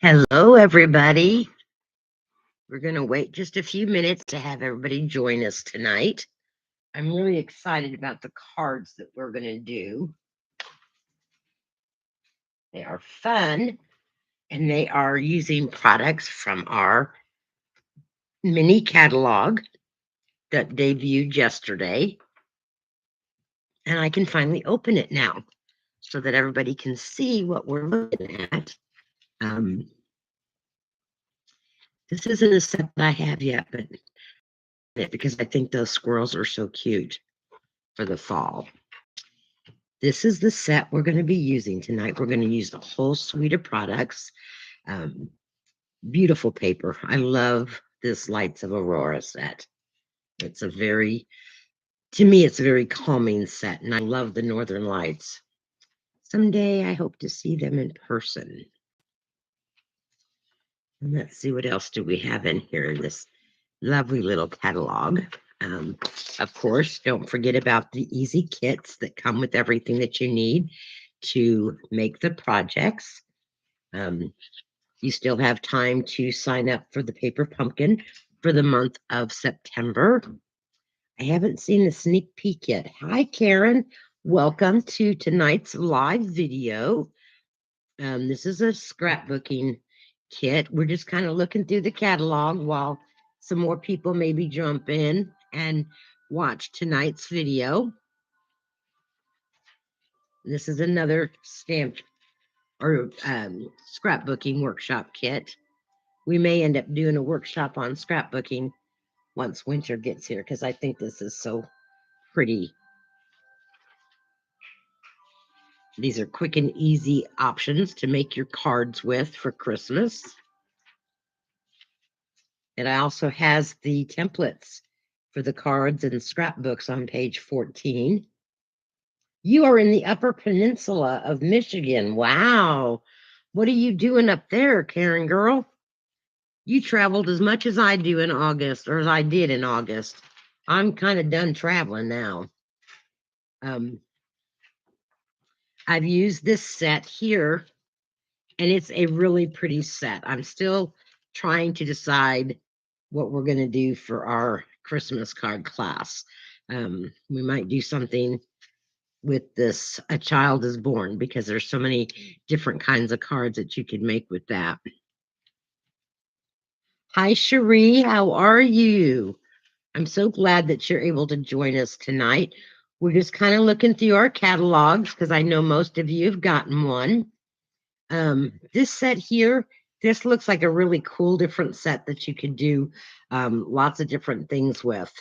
Hello, everybody. We're going to wait just a few minutes to have everybody join us tonight. I'm really excited about the cards that we're going to do. They are fun, and they are using products from our mini catalog that debuted yesterday. And I can finally open it now so that everybody can see what we're looking at. This isn't a set that I have yet, but because I think those squirrels are so cute for the fall. This is the set we're going to be using tonight. We're going to use the whole suite of products. Beautiful paper. I love this Lights of Aurora set. It's to me, it's a very calming set, and I love the Northern Lights. Someday I hope to see them in person. And let's see, what else do we have in here in this lovely little catalog. Of course, don't forget about the easy kits that come with everything that you need to make the projects. You still have time to sign up for the paper pumpkin for the month of September. I haven't seen the sneak peek yet. Hi, Karen. Welcome to tonight's live video. This is a scrapbooking kit. We're just kind of looking through the catalog while some more people maybe jump in and watch tonight's video. This is another stamp or scrapbooking workshop kit. We may end up doing a workshop on scrapbooking once winter gets here because I think this is so pretty. These are quick and easy options to make your cards with for Christmas. It also has the templates for the cards and scrapbooks on page 14. You are in the Upper Peninsula of Michigan. Wow. What are you doing up there, Karen girl? You traveled as much as I do in August, or as I did in August. I'm kind of done traveling now. I've used this set here, and it's a really pretty set. I'm still trying to decide what we're going to do for our Christmas card class. We might do something with this A Child is Born, because there's so many different kinds of cards that you can make with that. Hi, Cherie. How are you? I'm so glad that you're able to join us tonight. We're just kind of looking through our catalogs because I know most of you have gotten one. This set here, this looks like a really cool different set that you could do lots of different things with.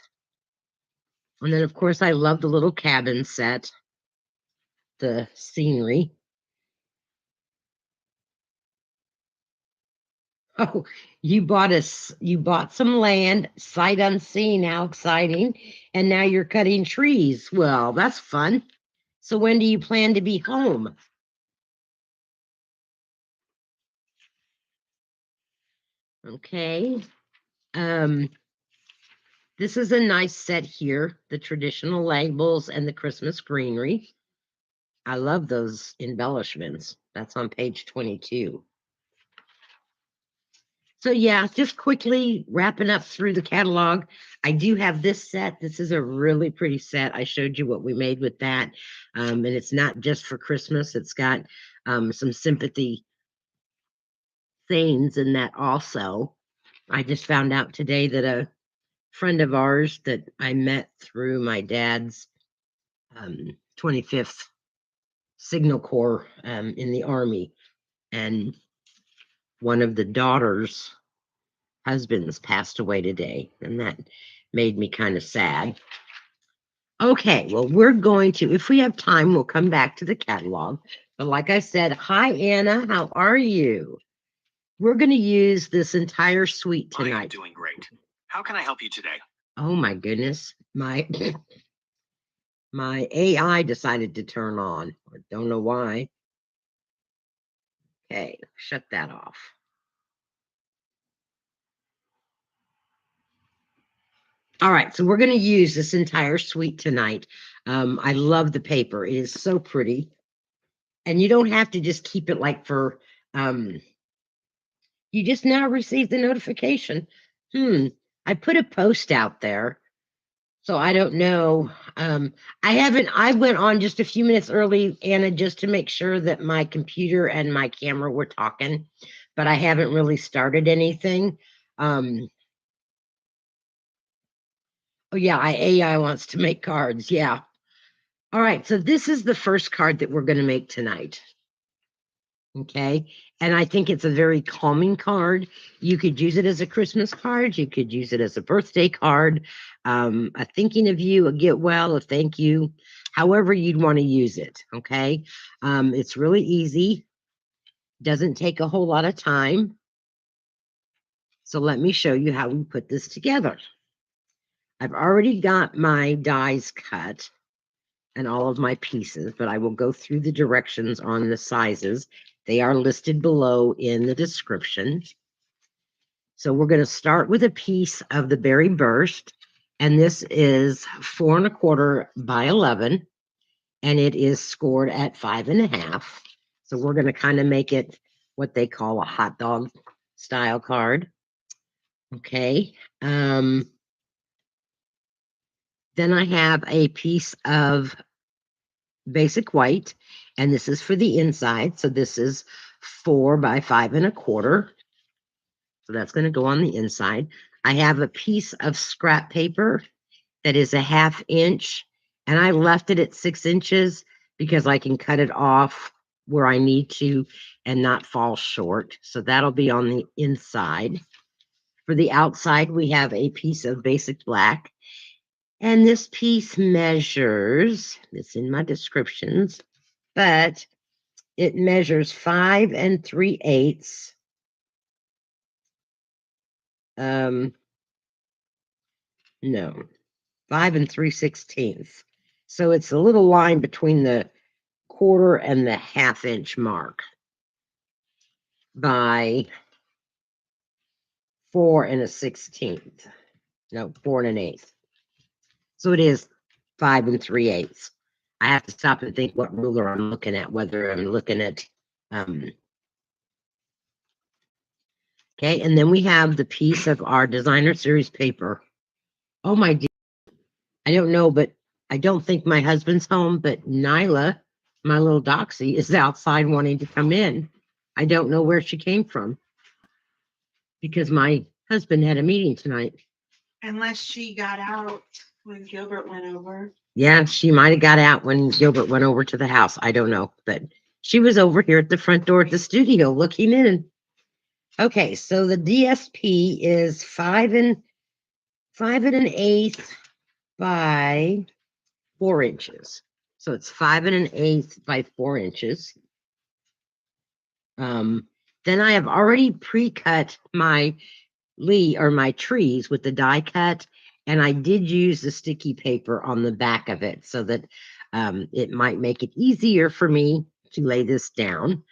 And then, of course, I love the little cabin set, the scenery. Oh, you bought some land, sight unseen. How exciting. And now you're cutting trees. Well, that's fun. So when do you plan to be home? Okay. This is a nice set here, the traditional labels and the Christmas greenery. I love those embellishments. That's on page 22. So yeah, just quickly wrapping up through the catalog. I do have this set. This is a really pretty set. I showed you what we made with that. And it's not just for Christmas. It's got some sympathy themes in that also. I just found out today that a friend of ours that I met through my dad's 25th Signal Corps in the Army, and one of the daughter's husbands passed away today, and that made me kind of sad. Okay, well, we're going to, if we have time, we'll come back to the catalog. But like I said, hi, Anna, how are you? We're going to use this entire suite tonight. I am doing great. How can I help you today? Oh my goodness, my AI decided to turn on. I don't know why. Okay, shut that off. All right, so we're going to use this entire suite tonight. I love the paper. It is so pretty. And you don't have to just keep it like for You just now received the notification. I put a post out there, so I don't know. I went on just a few minutes early, Anna, just to make sure that my computer and my camera were talking, but I haven't really started anything. Oh yeah, AI wants to make cards. Yeah. All right, so this is the first card that we're going to make tonight. Okay. And I think it's a very calming card. You could use it as a Christmas card. You could use it as a birthday card, a thinking of you, a get well, a thank you, however you'd want to use it. Okay. It's really easy. Doesn't take a whole lot of time. So let me show you how we put this together. I've already got my dies cut and all of my pieces, but I will go through the directions on the sizes. They are listed below in the description. So we're going to start with a piece of the berry burst, and this is 4¼ by 11, and it is scored at 5½. So we're going to kind of make it what they call a hot dog style card. Okay. Then I have a piece of basic white, and this is for the inside. So this is 4 by 5¼ So that's going to go on the inside. I have a piece of scrap paper that is a 1/2 inch, and I left it at 6 inches because I can cut it off where I need to and not fall short. So that'll be on the inside. For the outside, we have a piece of basic black, and this piece measures, it's in my descriptions, but it measures 5 3/8. No, 5 3/16. So it's a little line between the 1/4 and the 1/2 inch mark by 4 1/16. No, 4 1/8. So it is 5 3/8. I have to stop and think what ruler I'm looking at, whether I'm looking at, okay. And then we have the piece of our designer series paper. Oh my dear. I don't know, but I don't think my husband's home, but Nyla, my little doxy, is outside wanting to come in. I don't know where she came from because my husband had a meeting tonight. Unless she got out when Gilbert went over. Yeah, she might have got out when Gilbert went over to the house. I don't know, but she was over here at the front door at the studio looking in. Okay, so the DSP is 5 1/8 by 4 inches. So it's 5 1/8 by 4 inches. Then I have already pre-cut my my trees with the die cut, and I did use the sticky paper on the back of it so that it might make it easier for me to lay this down.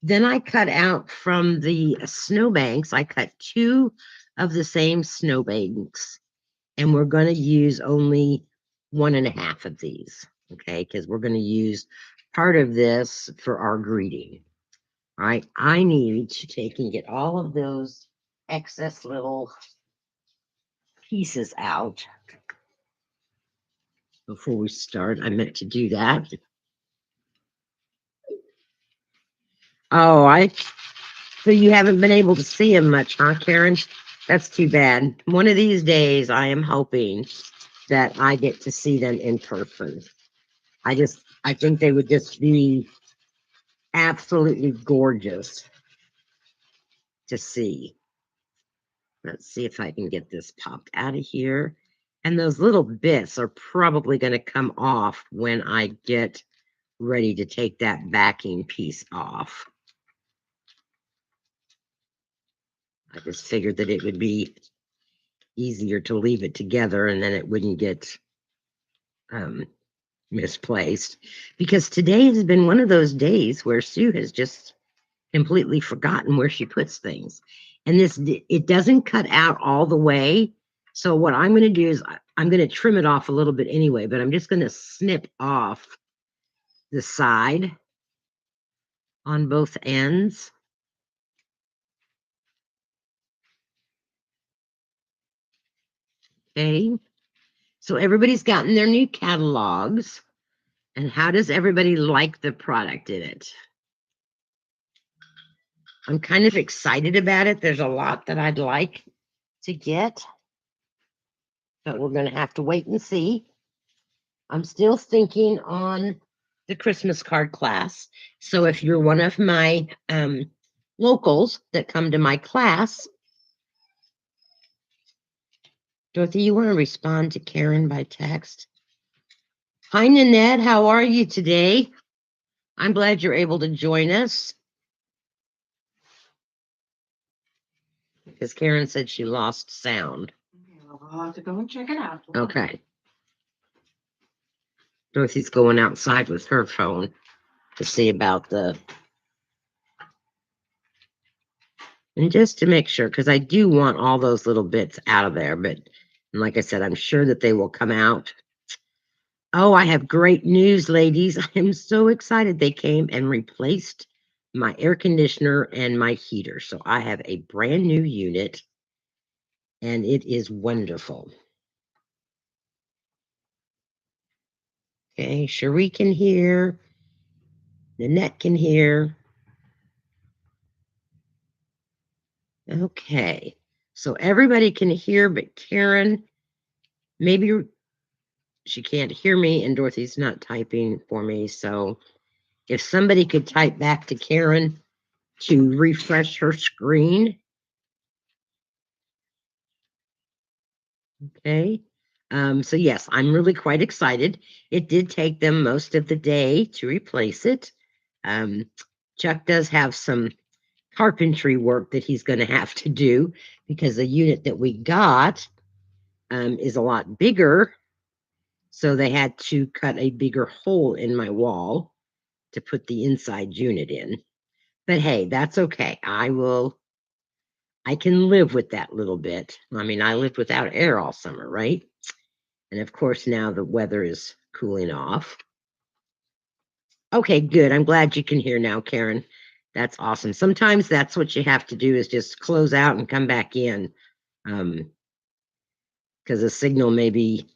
Then I cut out from the snowbanks, I cut 2 of the same snowbanks, and we're going to use only 1 1/2 of these, okay, because we're going to use part of this for our greeting. All right, I need to take and get all of those excess little pieces out before we start. I meant to do that. Oh, so you haven't been able to see him much, huh, Karen? That's too bad. One of these days, I am hoping that I get to see them in person. I think they would just be absolutely gorgeous to see. Let's see if I can get this popped out of here. And those little bits are probably going to come off when I get ready to take that backing piece off. I just figured that it would be easier to leave it together and then it wouldn't get misplaced. Because today has been one of those days where Sue has just completely forgotten where she puts things. And it doesn't cut out all the way. So what I'm going to do is I'm going to trim it off a little bit anyway, but I'm just going to snip off the side on both ends. Okay. So everybody's gotten their new catalogs. And how does everybody like the product in it? I'm kind of excited about it. There's a lot that I'd like to get, but we're going to have to wait and see. I'm still thinking on the Christmas card class. So if you're one of my locals that come to my class, Dorothy, you want to respond to Karen by text? Hi, Nanette. How are you today? I'm glad you're able to join us. Because Karen said she lost sound. Okay, well, I'll have to go and check it out. Okay. Dorothy's going outside with her phone to see about the. And just to make sure, because I do want all those little bits out of there, but like I said, I'm sure that they will come out. Oh, I have great news, ladies. I am so excited. They came and replaced my air conditioner and my heater. So I have a brand new unit and it is wonderful. Okay, Cherie can hear. Nanette can hear. Okay, so everybody can hear, but Karen, maybe she can't hear me and Dorothy's not typing for me. So if somebody could type back to Karen to refresh her screen. Okay. So yes, I'm really quite excited. It did take them most of the day to replace it. Chuck does have some carpentry work that he's going to have to do because the unit that we got is a lot bigger. So they had to cut a bigger hole in my wall to put the inside unit in. But hey, that's okay. I can live with that little bit. I mean, I lived without air all summer, right? And of course, now the weather is cooling off. Okay, good. I'm glad you can hear now, Karen. That's awesome. Sometimes that's what you have to do is just close out and come back in. Because the signal may be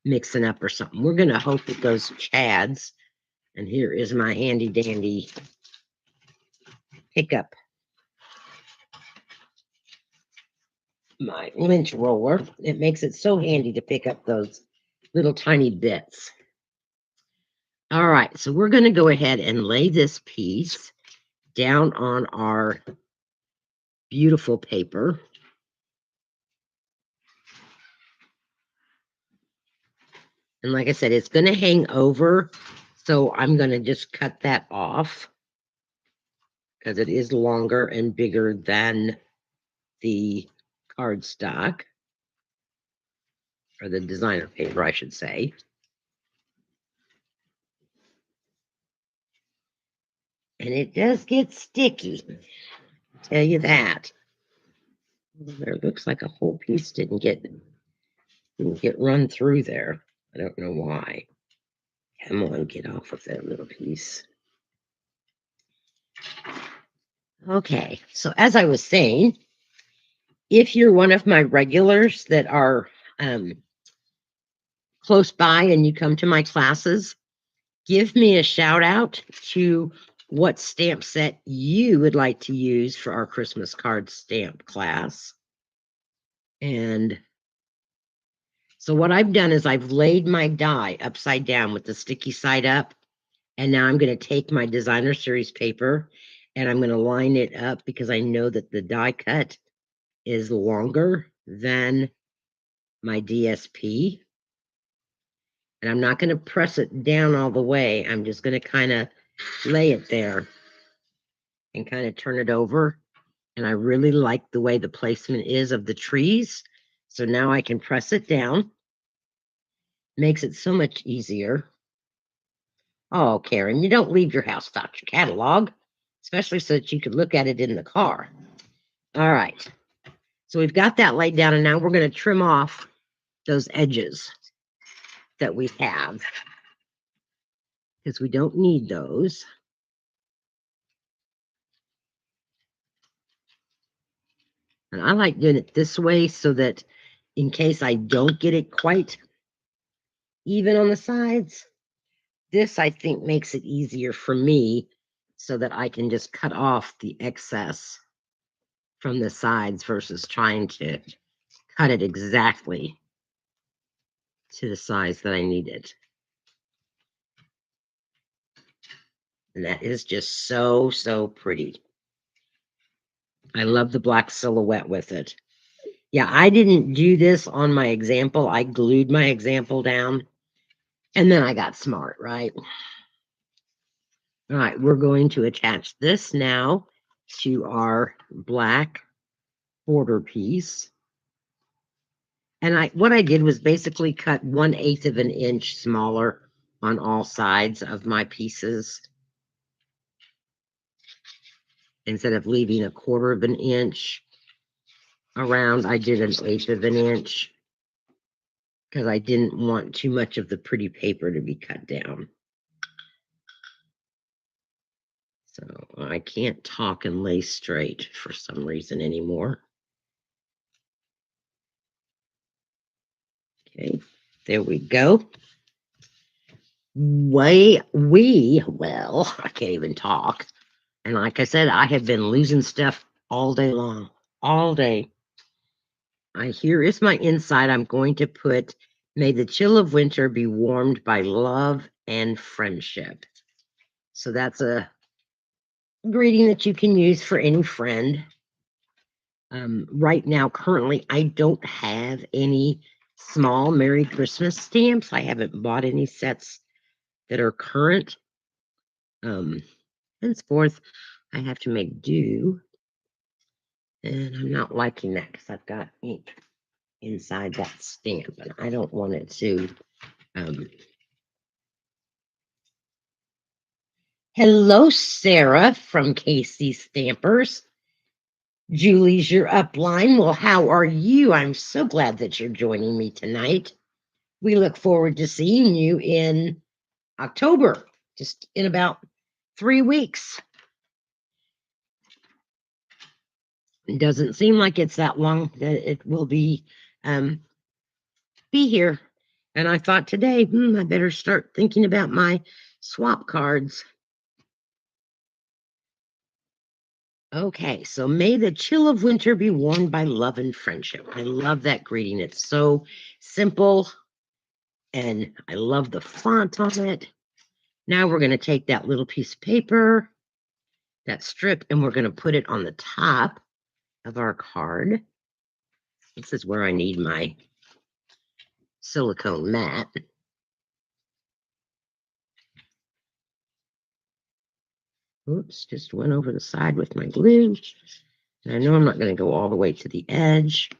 mixing up or something. We're going to hope it goes Chad's. And here is my handy dandy pickup. My lynch roller. It makes it so handy to pick up those little tiny bits. All right, so we're going to go ahead and lay this piece down on our beautiful paper. And like I said, it's going to hang over. So I'm going to just cut that off because it is longer and bigger than the cardstock, or the designer paper, I should say. And it does get sticky, I'll tell you that. There looks like a whole piece didn't get run through there. I don't know why. Come on, get off of that little piece. Okay, so as I was saying, if you're one of my regulars that are close by and you come to my classes, give me a shout out to what stamp set you would like to use for our Christmas card stamp class. And so what I've done is I've laid my die upside down with the sticky side up. And now I'm going to take my designer series paper and I'm going to line it up because I know that the die cut is longer than my DSP. And I'm not going to press it down all the way. I'm just going to kind of lay it there and kind of turn it over. And I really like the way the placement is of the trees. So now I can press it down. Makes it so much easier. Oh, Karen, you don't leave your house without your catalog, especially so that you could look at it in the car. All right. So we've got that laid down, and now we're going to trim off those edges that we have because we don't need those. And I like doing it this way so that in case I don't get it quite even on the sides, this I think makes it easier for me so that I can just cut off the excess from the sides versus trying to cut it exactly to the size that I needed. And that is just so, so pretty. I love the black silhouette with it. Yeah, I didn't do this on my example. I glued my example down and then I got smart, right? All right, we're going to attach this now to our black border piece. And what I did was basically cut 1/8 of an inch smaller on all sides of my pieces. Instead of leaving 1/4 of an inch around, I did 1/8 of an inch because I didn't want too much of the pretty paper to be cut down. So I can't talk and lay straight for some reason anymore. Okay, there we go. Well, I can't even talk. And like I said, I have been losing stuff all day long, all day. Here is my inside. I'm going to put, may the chill of winter be warmed by love and friendship. So that's a greeting that you can use for any friend. Right now, currently, I don't have any small Merry Christmas stamps. I haven't bought any sets that are current. Henceforth, I have to make do. And I'm not liking that because I've got ink inside that stamp and I don't want it to. Hello, Sarah from KC Stampers. Julie's your upline. Well, how are you? I'm so glad that you're joining me tonight. We look forward to seeing you in October, just in about 3 weeks. It doesn't seem like it's that long that it will be here. And I thought today, I better start thinking about my swap cards. Okay, so may the chill of winter be worn by love and friendship. I love that greeting. It's so simple, and I love the font on it. Now we're going to take that little piece of paper, that strip, and we're going to put it on the top of our card. This is where I need my silicone mat. Oops, just went over the side with my glue. And I know I'm not going to go all the way to the edge.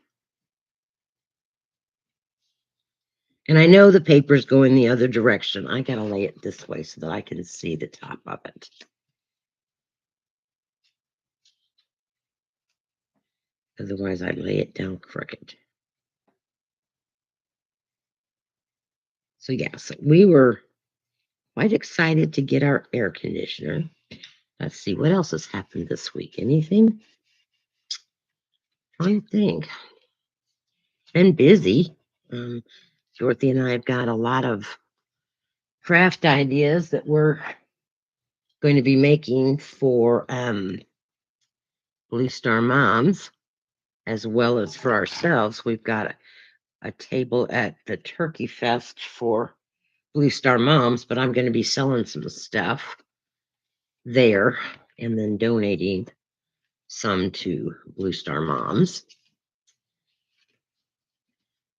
And I know the paper's going the other direction. I got to lay it this way so that I can see the top of it. Otherwise, I'd lay it down crooked. So yeah, so we were quite excited to get our air conditioner. Let's see, what else has happened this week? Anything? I think. Been busy. Dorothy and I have got a lot of craft ideas that we're going to be making for Blue Star Moms, as well as for ourselves. We've got a table at the Turkey Fest for Blue Star Moms, but I'm going to be selling some stuff there and then donating some to Blue Star Moms.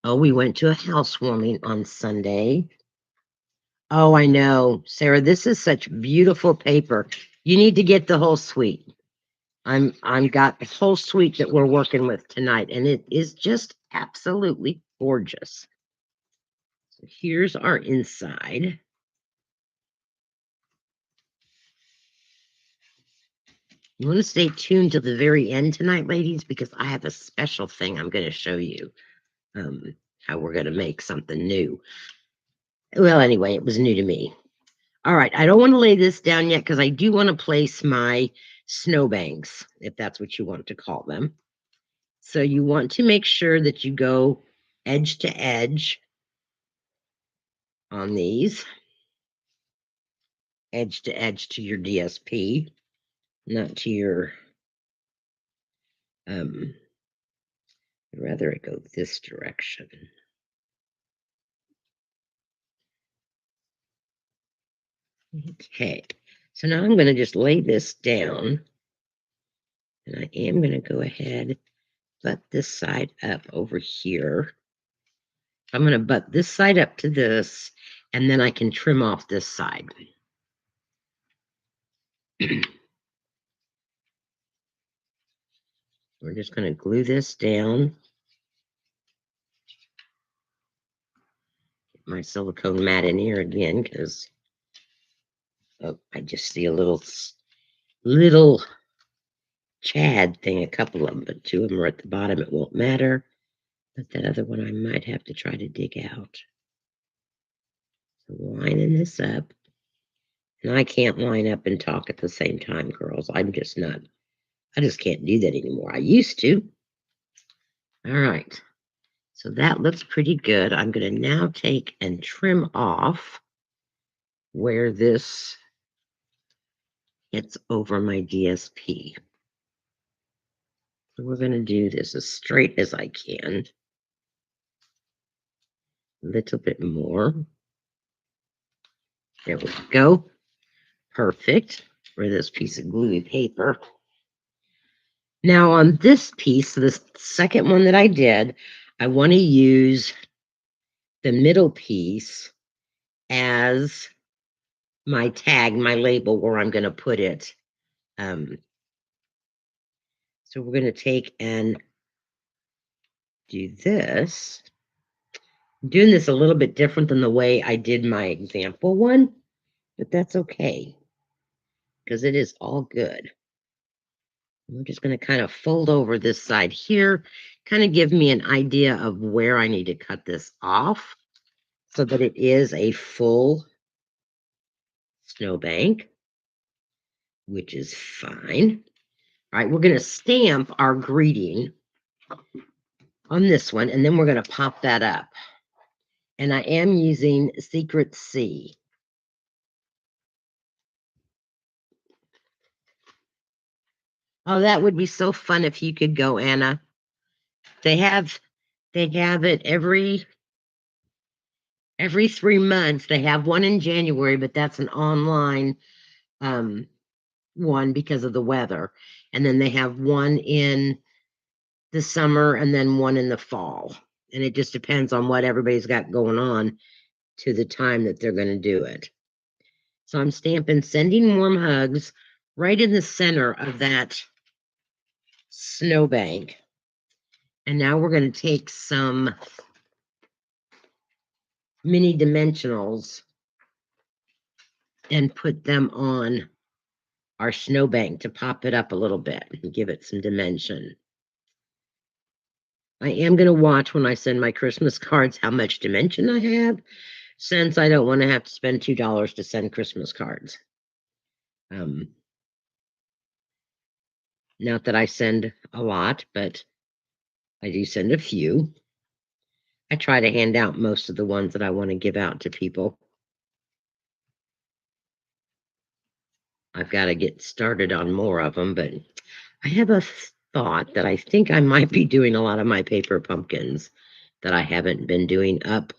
Oh, we went to a housewarming on Sunday. Oh, I know, Sarah, this is such beautiful paper. You need to get the whole suite. I'm got the whole suite that we're working with tonight, and it is just absolutely gorgeous. So here's our inside. You want to stay tuned to the very end tonight, ladies, because I have a special thing I'm going to show you. How we're going to make something new. Well, anyway, it was new to me. All right, I don't want to lay this down yet because I do want to place my snowbanks, if that's what you want to call them. So you want to make sure that you go edge to edge on these. Edge to edge to your DSP, not to your, I'd rather it go this direction. Okay, so now I'm going to just lay this down, and I am going to go ahead, butt this side up over here. I'm going to butt this side up to this, and then I can trim off this side. We're just going to glue this down. Get my silicone mat in here again, because I just see a little Chad thing, a couple of them, but 2 of them are at the bottom. It won't matter. But that other one I might have to try to dig out. So lining this up. And I can't line up and talk at the same time, girls. I just can't do that anymore. I used to. All right. So that looks pretty good. I'm going to now take and trim off where this gets over my DSP. So we're going to do this as straight as I can. A little bit more. There we go. Perfect for this piece of gluey paper. Now on this piece, this second one that I did, I want to use the middle piece as my tag, my label, where I'm going to put it. So we're going to take and do this. I'm doing this a little bit different than the way I did my example one, but that's okay because it is all good. We're just going to kind of fold over this side here, kind of give me an idea of where I need to cut this off so that it is a full snowbank, which is fine. All right, we're going to stamp our greeting on this one, and then we're going to pop that up. And I am using Secret C. Oh, that would be so fun if you could go, Anna. They have it every 3 months. They have one in January, but that's an online one because of the weather. And then they have one in the summer and then one in the fall. And it just depends on what everybody's got going on to the time that they're going to do it. So I'm stamping sending warm hugs right in the center of that snowbank. And now we're going to take some mini dimensionals and put them on our snowbank to pop it up a little bit and give it some dimension. I am going to watch when I send my Christmas cards how much dimension I have, since I don't want to have to spend $2 to send Christmas cards. Not that I send a lot, but I do send a few. I try to hand out most of the ones that I want to give out to people. I've got to get started on more of them, but I have a thought that I think I might be doing a lot of my paper pumpkins that I haven't been doing up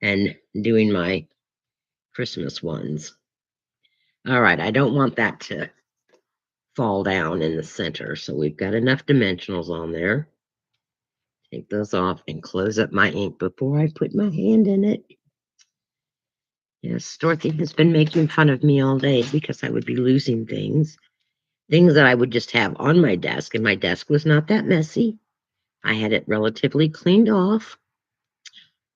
and doing my Christmas ones. All right, I don't want that to fall down in the center, so we've got enough dimensionals on there. Take those off and close up my ink before I put my hand in it. Yes, Dorothy has been making fun of me all day because I would be losing things that I would just have on my desk, and my desk was not that messy. I had it relatively cleaned off.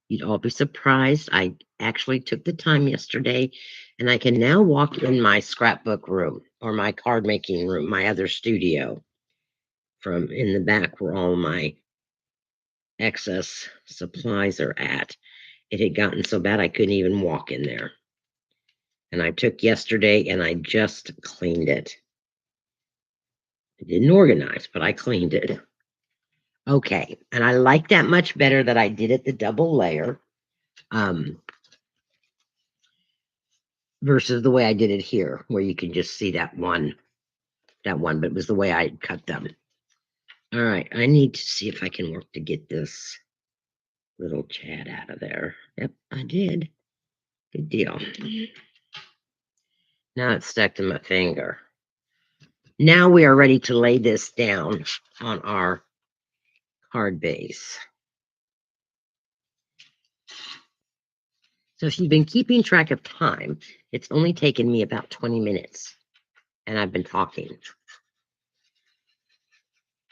You'd all be surprised. I actually took the time yesterday, and I can now walk in my scrapbook room or my card making room, my other studio, from in the back where all my excess supplies are at. It had gotten so bad I couldn't even walk in there. And I took yesterday and I just cleaned it. I didn't organize, but I cleaned it. Okay, and I like that much better that I did it the double layer versus the way I did it here, where you can just see that one, but it was the way I cut them. All right, I need to see if I can work to get this little Chad out of there. Yep, I did. Good deal. Now it's stuck to my finger. Now we are ready to lay this down on our card base. So if you've been keeping track of time, it's only taken me about 20 minutes, and I've been talking.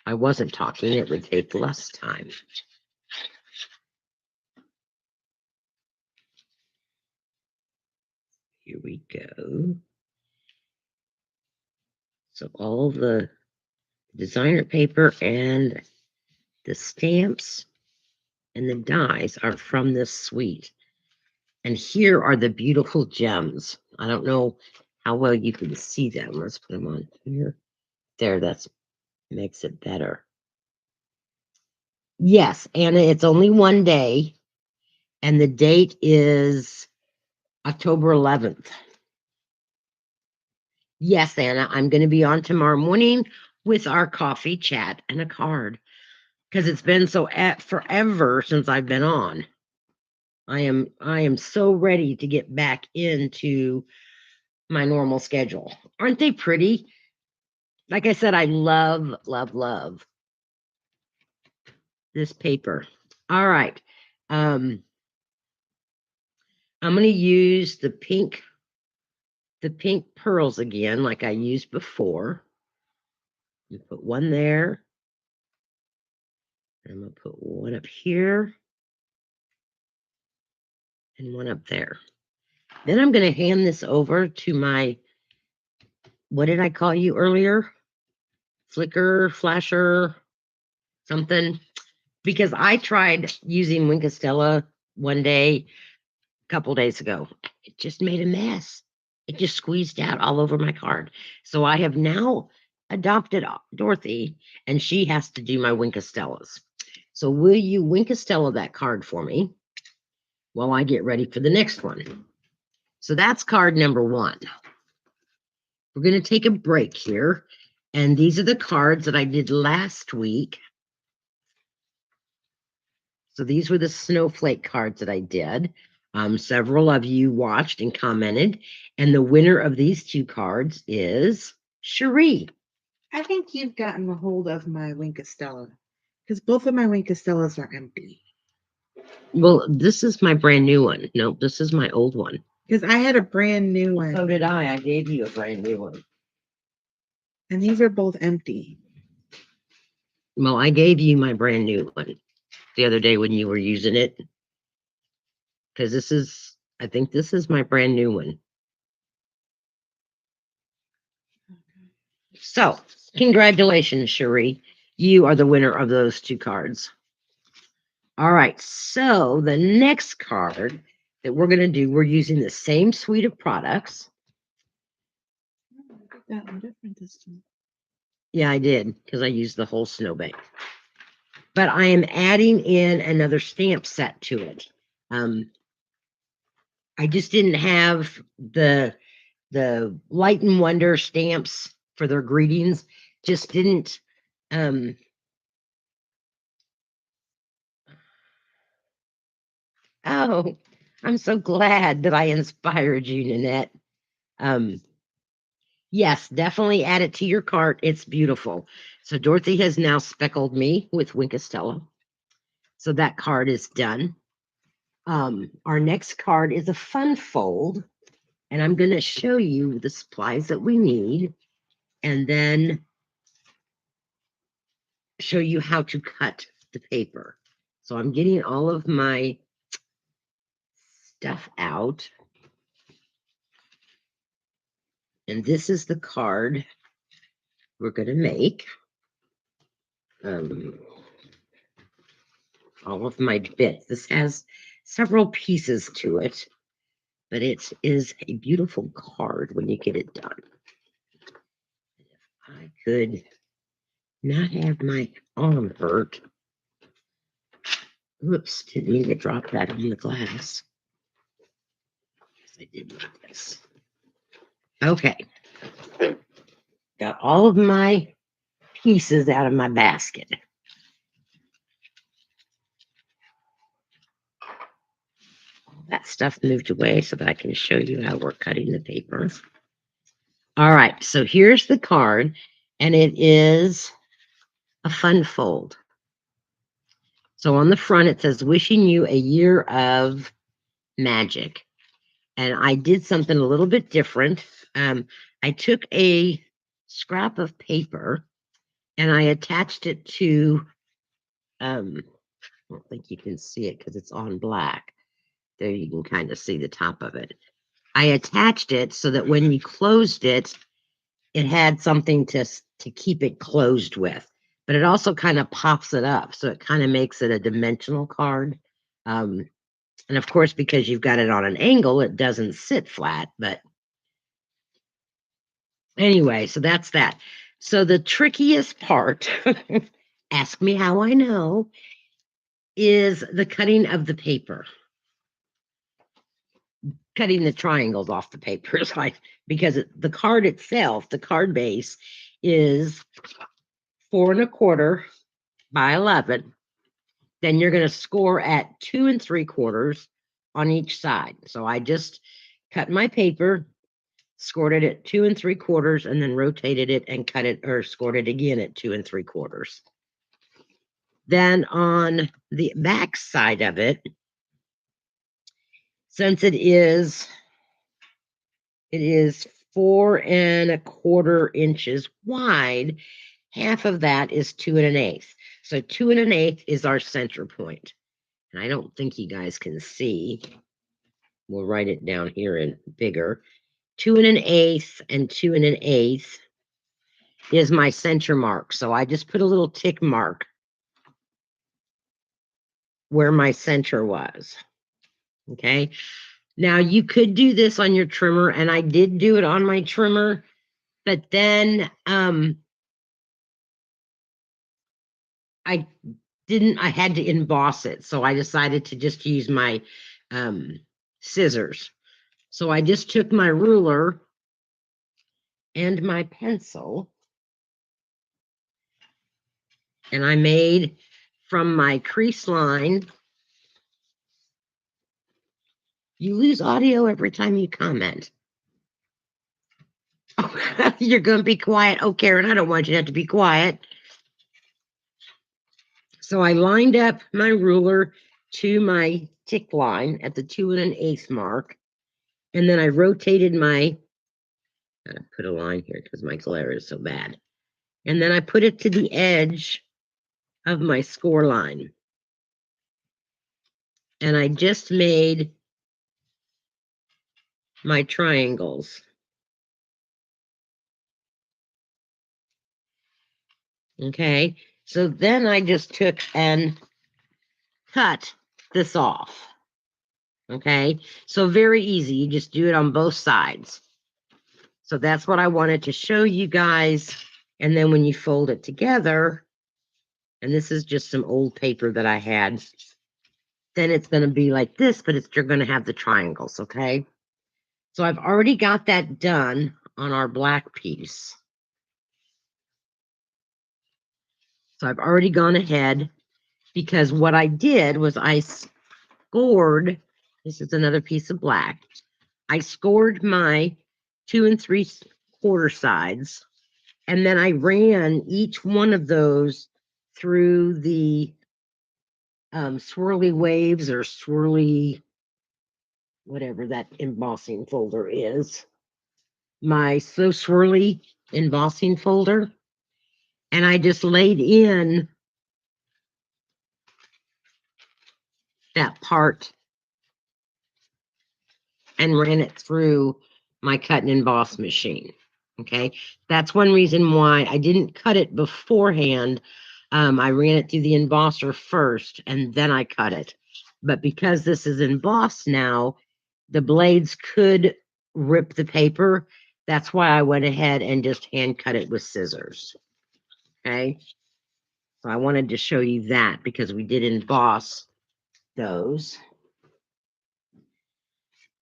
I wasn't talking, it would take less time. Here we go. So all the designer paper and the stamps and the dies are from this suite. And here are the beautiful gems. I don't know how well you can see them. Let's put them on here. There, that's makes it better. Yes, Anna, it's only one day, and the date is October 11th. Yes, Anna, I'm going to be on tomorrow morning with our coffee chat and a card because it's been so forever since I've been on. I am so ready to get back into my normal schedule. Aren't they pretty? Like I said, I love, love, love this paper. All right. I'm going to use the pink pearls again, like I used before. You put one there. I'm going to put one up here and one up there. Then I'm going to hand this over to my, what did I call you earlier? Flicker, flasher, something. Because I tried using Wink of Stella one day, a couple days ago. It just made a mess. It just squeezed out all over my card. So I have now adopted Dorothy, and she has to do my Wink of Stellas. So will you Wink of Stella that card for me while I get ready for the next one? So that's card number 1. We're going to take a break here. And these are the cards that I did last week. So these were the snowflake cards that I did. Several of you watched and commented. And the winner of these 2 cards is Cherie. I think you've gotten a hold of my Wink of Stella because both of my Wink of Stellas are empty. Well, this is my brand new one. No, this is my old one. Because I had a brand new one. So did I. I gave you a brand new one. And these are both empty. Well, I gave you my brand new one the other day when you were using it. Because this is, I think this is my brand new one. So, congratulations, Cherie. You are the winner of those 2 cards. All right, so the next card that we're going to do, we're using the same suite of products. That one different this time. Yeah, I did, because I used the whole snowbank. But I am adding in another stamp set to it. I just didn't have the Light and Wonder stamps for their greetings. Just didn't. Oh, I'm so glad that I inspired you, Nanette. Yes, definitely add it to your cart. It's beautiful. So Dorothy has now speckled me with Wink of Stella. So that card is done. Our next card is a fun fold. And I'm going to show you the supplies that we need. And then show you how to cut the paper. So I'm getting all of my stuff out. And this is the card we're going to make. All of my bits. This has several pieces to it, but it is a beautiful card when you get it done. If I could not have my arm hurt, Whoops, didn't mean to drop that on the glass. Yes, I did like this. Okay. Got all of my pieces out of my basket. That stuff moved away so that I can show you how we're cutting the paper. All right, so here's the card, and it is a fun fold. So on the front, it says, wishing you a year of magic. And I did something a little bit different. I took a scrap of paper and I attached it to, I don't think you can see it because it's on black. There you can kind of see the top of it. I attached it so that when you closed it, it had something to keep it closed with. But it also kind of pops it up. So it kind of makes it a dimensional card. And of course, because you've got it on an angle, it doesn't sit flat. But anyway, so that's that. So the trickiest part, ask me how I know, is the cutting of the paper. Cutting the triangles off the paper is like, because the card itself, the card base is 4 1/4 by 11. Then you're going to score at 2 3/4 on each side. So I just cut my paper, scored it at 2 3/4, and then rotated it and cut it or scored it again at 2 3/4. Then on the back side of it, since it is 4 1/4 inches wide, half of that is 2 1/8. So 2 1/8 is our center point. And I don't think you guys can see. We'll write it down here in bigger. 2 1/8 and 2 1/8 is my center mark. So I just put a little tick mark where my center was. Okay. Now you could do this on your trimmer, and I did do it on my trimmer, but then I had to emboss it. So I decided to just use my scissors. So I just took my ruler and my pencil, and I made from my crease line. You lose audio every time you comment. Oh, you're going to be quiet. Oh, Karen, I don't want you to have to be quiet. So I lined up my ruler to my tick line at the 2 1/8 mark. And then I rotated my, I gotta put a line here because my glare is so bad. And then I put it to the edge of my score line. And I just made my triangles. Okay, so then I just took and cut this off. Okay, so very easy. You just do it on both sides. So that's what I wanted to show you guys. And then when you fold it together, and this is just some old paper that I had, then it's going to be like this, but you're going to have the triangles. Okay, so I've already got that done on our black piece. So I've already gone ahead, because what I did was I scored, this is another piece of black. I scored my 2 3/4 sides, and then I ran each one of those through the swirly waves or swirly, whatever that embossing folder is. My So Swirly embossing folder. And I just laid in that part and ran it through my cut and emboss machine. Okay, that's one reason why I didn't cut it beforehand. I ran it through the embosser first and then I cut it. But because this is embossed now, the blades could rip the paper. That's why I went ahead and just hand cut it with scissors. Okay, so I wanted to show you that because we did emboss those.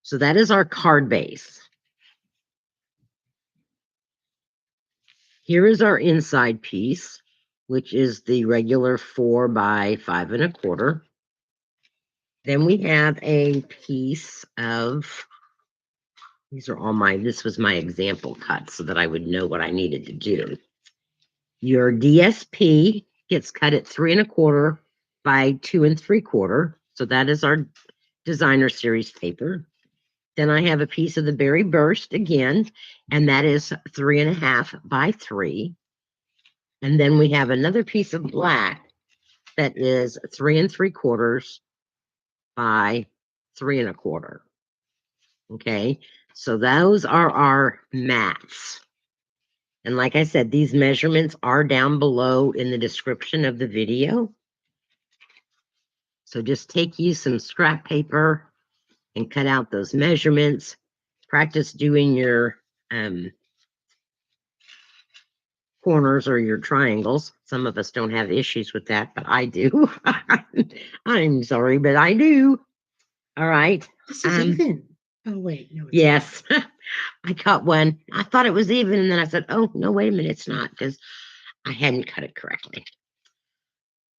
So that is our card base. Here is our inside piece, which is the regular 4 by 5 1/4. Then we have a piece of, these are all this was my example cut so that I would know what I needed to do. Your DSP gets cut at 3 1/4 by 2 3/4. So that is our designer series paper. Then I have a piece of the Berry Burst again, and that is 3 1/2 by 3. And then we have another piece of black that is 3 3/4 by 3 1/4. Okay, so those are our mats. And like I said, these measurements are down below in the description of the video. So just take you some scrap paper and cut out those measurements. Practice doing your corners or your triangles. Some of us don't have issues with that, but I do. I'm sorry, but I do. All right. This is even. Oh, wait. No, it's Yes. I cut one. I thought it was even, and then I said, oh, no, wait a minute, it's not, because I hadn't cut it correctly.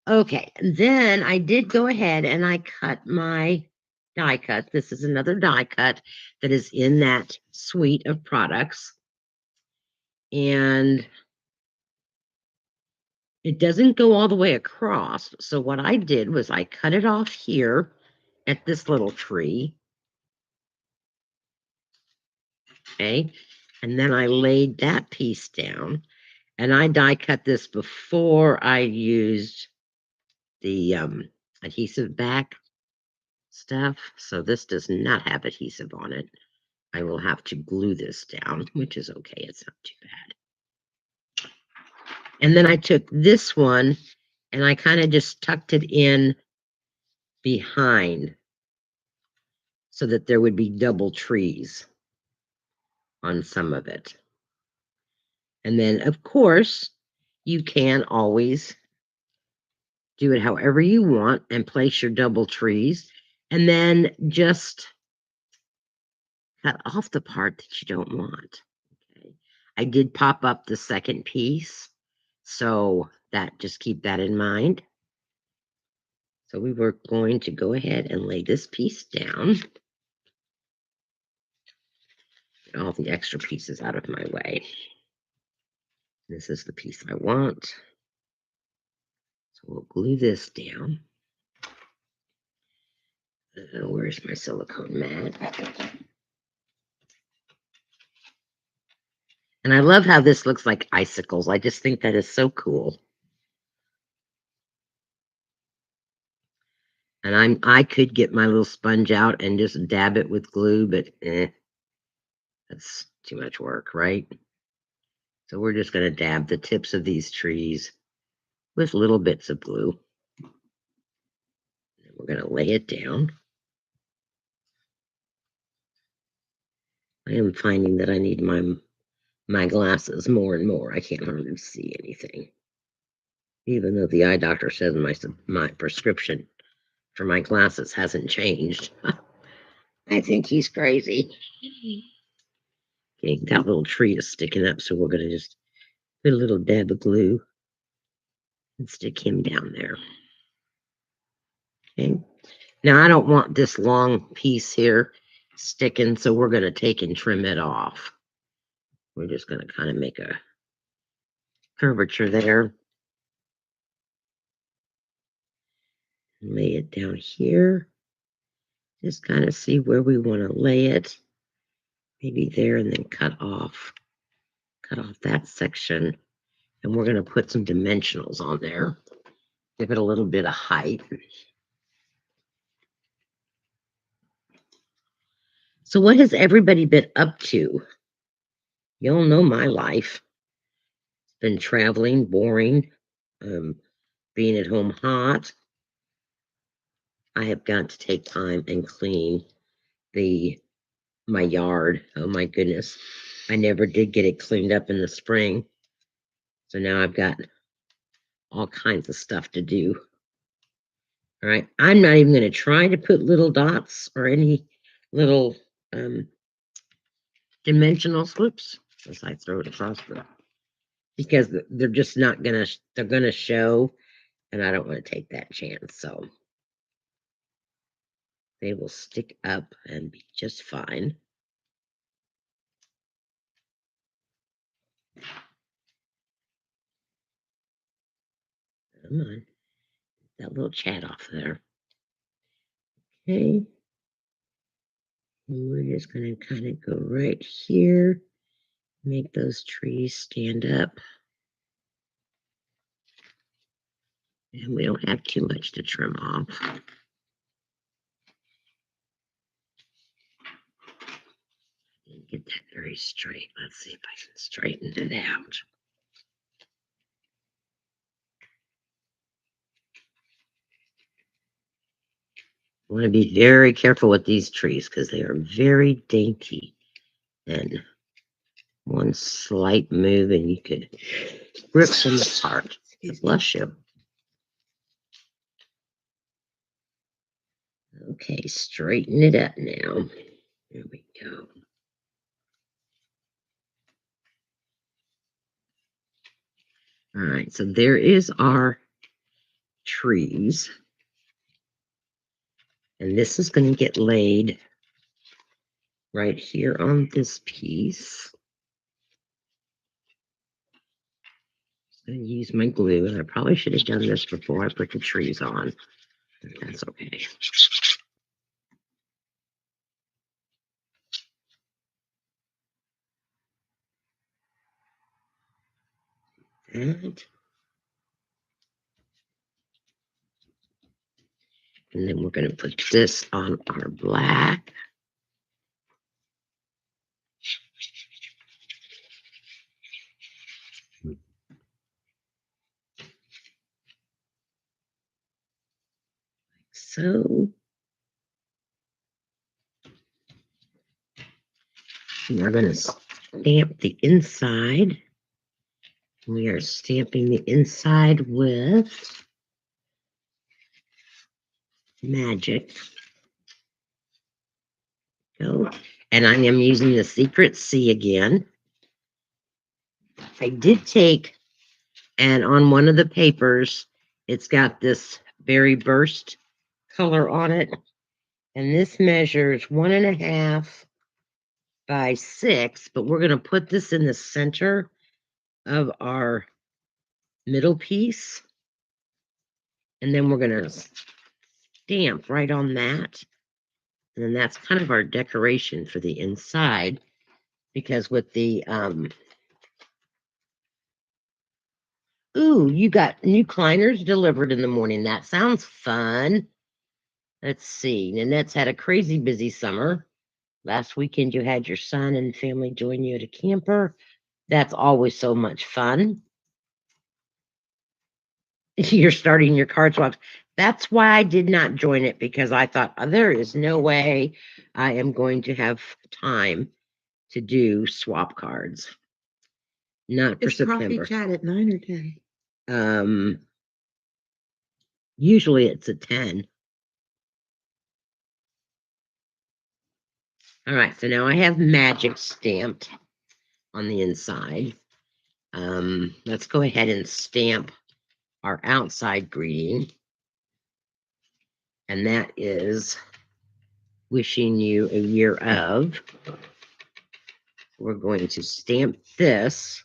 Okay, and then I did go ahead and I cut my die cut. This is another die cut that is in that suite of products. And it doesn't go all the way across. So what I did was I cut it off here at this little tree. Okay, and then I laid that piece down. And I die cut this before I used the adhesive back stuff. So this does not have adhesive on it. I will have to glue this down, which is okay. It's not too bad. And then I took this one and I kind of just tucked it in behind so that there would be double trees on some of it. And then, of course, you can always do it however you want and place your double trees, and then just cut off the part that you don't want. Okay. I did pop up the second piece, so that just keep that in mind. So we were going to go ahead and lay this piece down. Get all the extra pieces out of my way. This is the piece I want. So we'll glue this down. Where's my silicone mat? And I love how this looks like icicles. I just think that is so cool. And I could get my little sponge out and just dab it with glue, but that's too much work, right? So we're just going to dab the tips of these trees with little bits of glue. And we're going to lay it down. I am finding that I need my glasses more and more. I can't hardly see anything. Even though the eye doctor says my prescription for my glasses hasn't changed. I think he's crazy. Okay, that little tree is sticking up, so we're going to just put a little dab of glue and stick him down there. Okay. Now I don't want this long piece here sticking, so we're going to take and trim it off. We're just going to kind of make a curvature there. Lay it down here. Just kind of see where we want to lay it. Maybe there, and then cut off that section. And we're going to put some dimensionals on there. Give it a little bit of height. So what has everybody been up to? You all know my life. It's been traveling, boring, being at home hot. I have got to take time and clean my yard. Oh my goodness. I never did get it cleaned up in the spring. So now I've got all kinds of stuff to do All right, I'm not even going to try to put little dots or any little dimensional swoops as I throw it across because they're just not gonna they're gonna show, and I don't want to take that chance. So they will stick up and be just fine. Come on, that little chat off there. Okay. And we're just going to kind of go right here, make those trees stand up. And we don't have too much to trim off. Didn't get that very straight. Let's see if I can straighten it out. I want to be very careful with these trees because they are very dainty. And one slight move and you could rip them apart. Bless you. Okay, straighten it up now. There we go. All right, so there is our trees. And this is going to get laid right here on this piece. I'm going to use my glue, and I probably should have done this before I put the trees on. But that's okay. That. And then we're going to put this on our black. So. And we're going to stamp the inside. We are stamping the inside with magic. Go. And I am using the Secret C again. I did take, and on one of the papers, it's got this berry burst color on it. And this measures 1.5 by 6, but we're going to put this in the center of our middle piece. And then we're going to stamp right on that. And then that's kind of our decoration for the inside, because with the, ooh, you got new Kleiners delivered in the morning. That sounds fun. Let's see. Nanette's had a crazy busy summer. Last weekend, you had your son and family join you at a camper. That's always so much fun. You're starting your card swaps. That's why I did not join it, because I thought, oh, there is no way I am going to have time to do swap cards. Not for Is coffee September. chat at 9 or 10? Usually it's a 10. All right, so now I have magic stamped on the inside. Let's go ahead and stamp our outside greeting. And that is wishing you a year of. We're going to stamp this.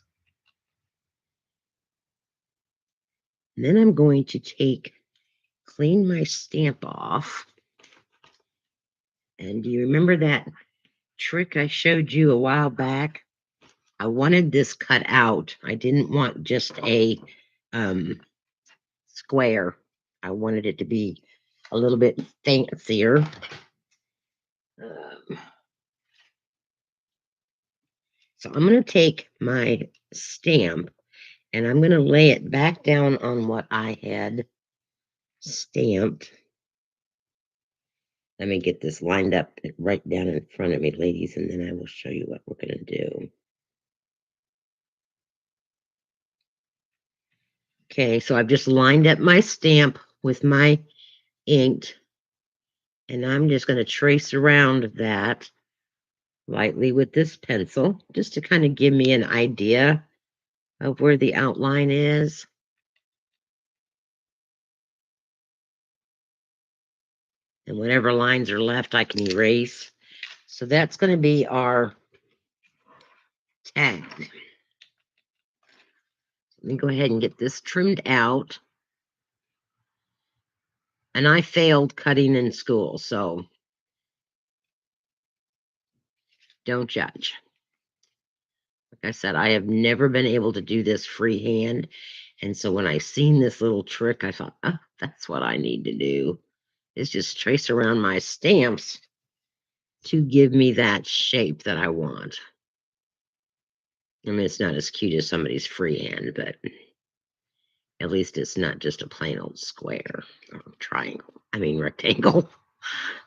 And then I'm going to clean my stamp off. And do you remember that trick I showed you a while back? I wanted this cut out. I didn't want just a square. I wanted it to be a little bit fancier. So I'm going to take my stamp and I'm going to lay it back down on what I had stamped. Let me get this lined up right down in front of me, ladies, and then I will show you what we're going to do. Okay, so I've just lined up my stamp with my inked. And I'm just going to trace around that lightly with this pencil, just to kind of give me an idea of where the outline is. And whatever lines are left, I can erase. So that's going to be our tag. Let me go ahead and get this trimmed out. And I failed cutting in school, so don't judge. Like I said, I have never been able to do this freehand. And so when I seen this little trick, I thought, oh, that's what I need to do, is just trace around my stamps to give me that shape that I want. I mean, it's not as cute as somebody's freehand, but at least it's not just a plain old square or triangle. I mean, rectangle.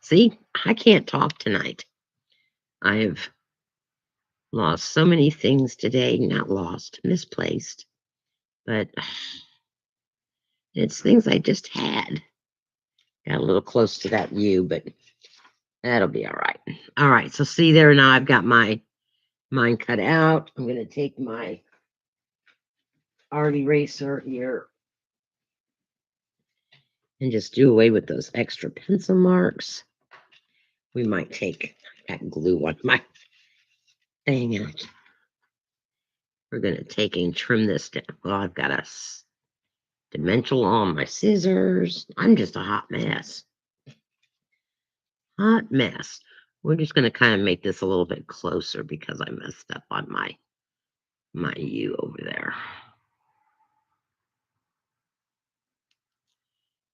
See, I can't talk tonight. I have lost so many things today. Not lost, misplaced. But it's things I just had. Got a little close to that U, but that'll be all right. All right, so see there now I've got mine cut out. I'm going to take my art eraser here and just do away with those extra pencil marks. We might take that glue on my thing out. We're going to take and trim this down. Well, I've got a dimensional on my scissors. I'm just a hot mess. Hot mess. We're just going to kind of make this a little bit closer because I messed up on my U over there.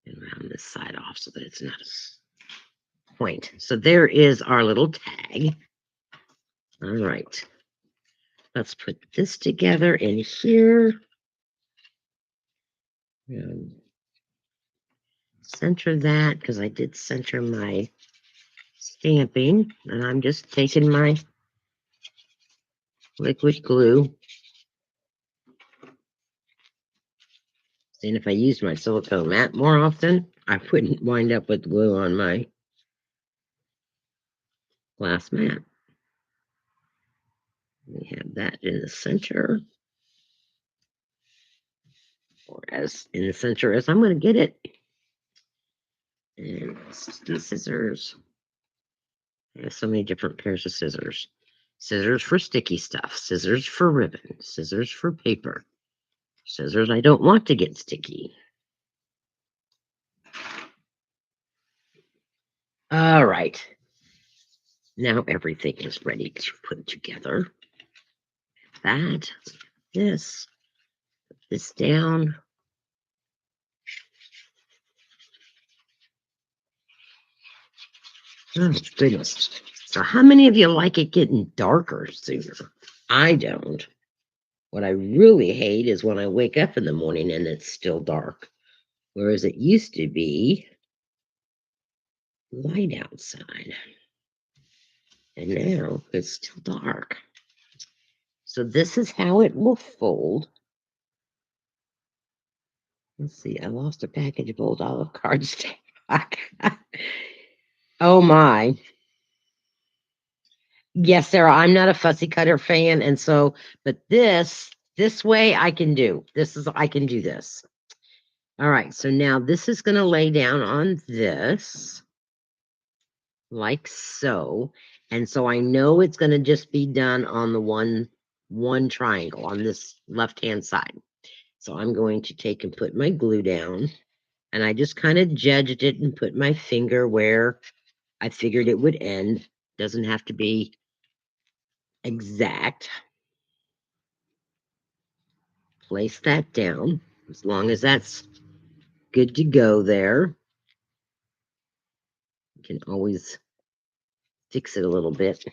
And round this side off so that it's not a point. So there is our little tag. All right. Let's put this together in here. Center that because I did center my stamping. And I'm just taking my liquid glue. And if I used my silicone mat more often, I wouldn't wind up with glue on my glass mat. We have that in the center. Or as in the center as I'm going to get it. And the scissors. I have so many different pairs of scissors. Scissors for sticky stuff. Scissors for ribbon. Scissors for paper. Scissors I don't want to get sticky. All right. Now everything is ready to put together. That, this, put this down. Oh, goodness. So how many of you like it getting darker sooner? I don't. What I really hate is when I wake up in the morning and it's still dark. Whereas it used to be light outside. And now it's still dark. So this is how it will fold. Let's see, I lost a package of old olive cards. Oh my. Yes, Sarah, I'm not a fussy cutter fan. And so, but this way I can do. I can do this. All right, so now this is going to lay down on this. Like so. And so I know it's going to just be done on the one triangle on this left-hand side. So I'm going to take and put my glue down, and I just kind of judged it and put my finger where I figured it would end. Doesn't have to be exact. Place that down as long as that's good to go there. You can always fix it a little bit.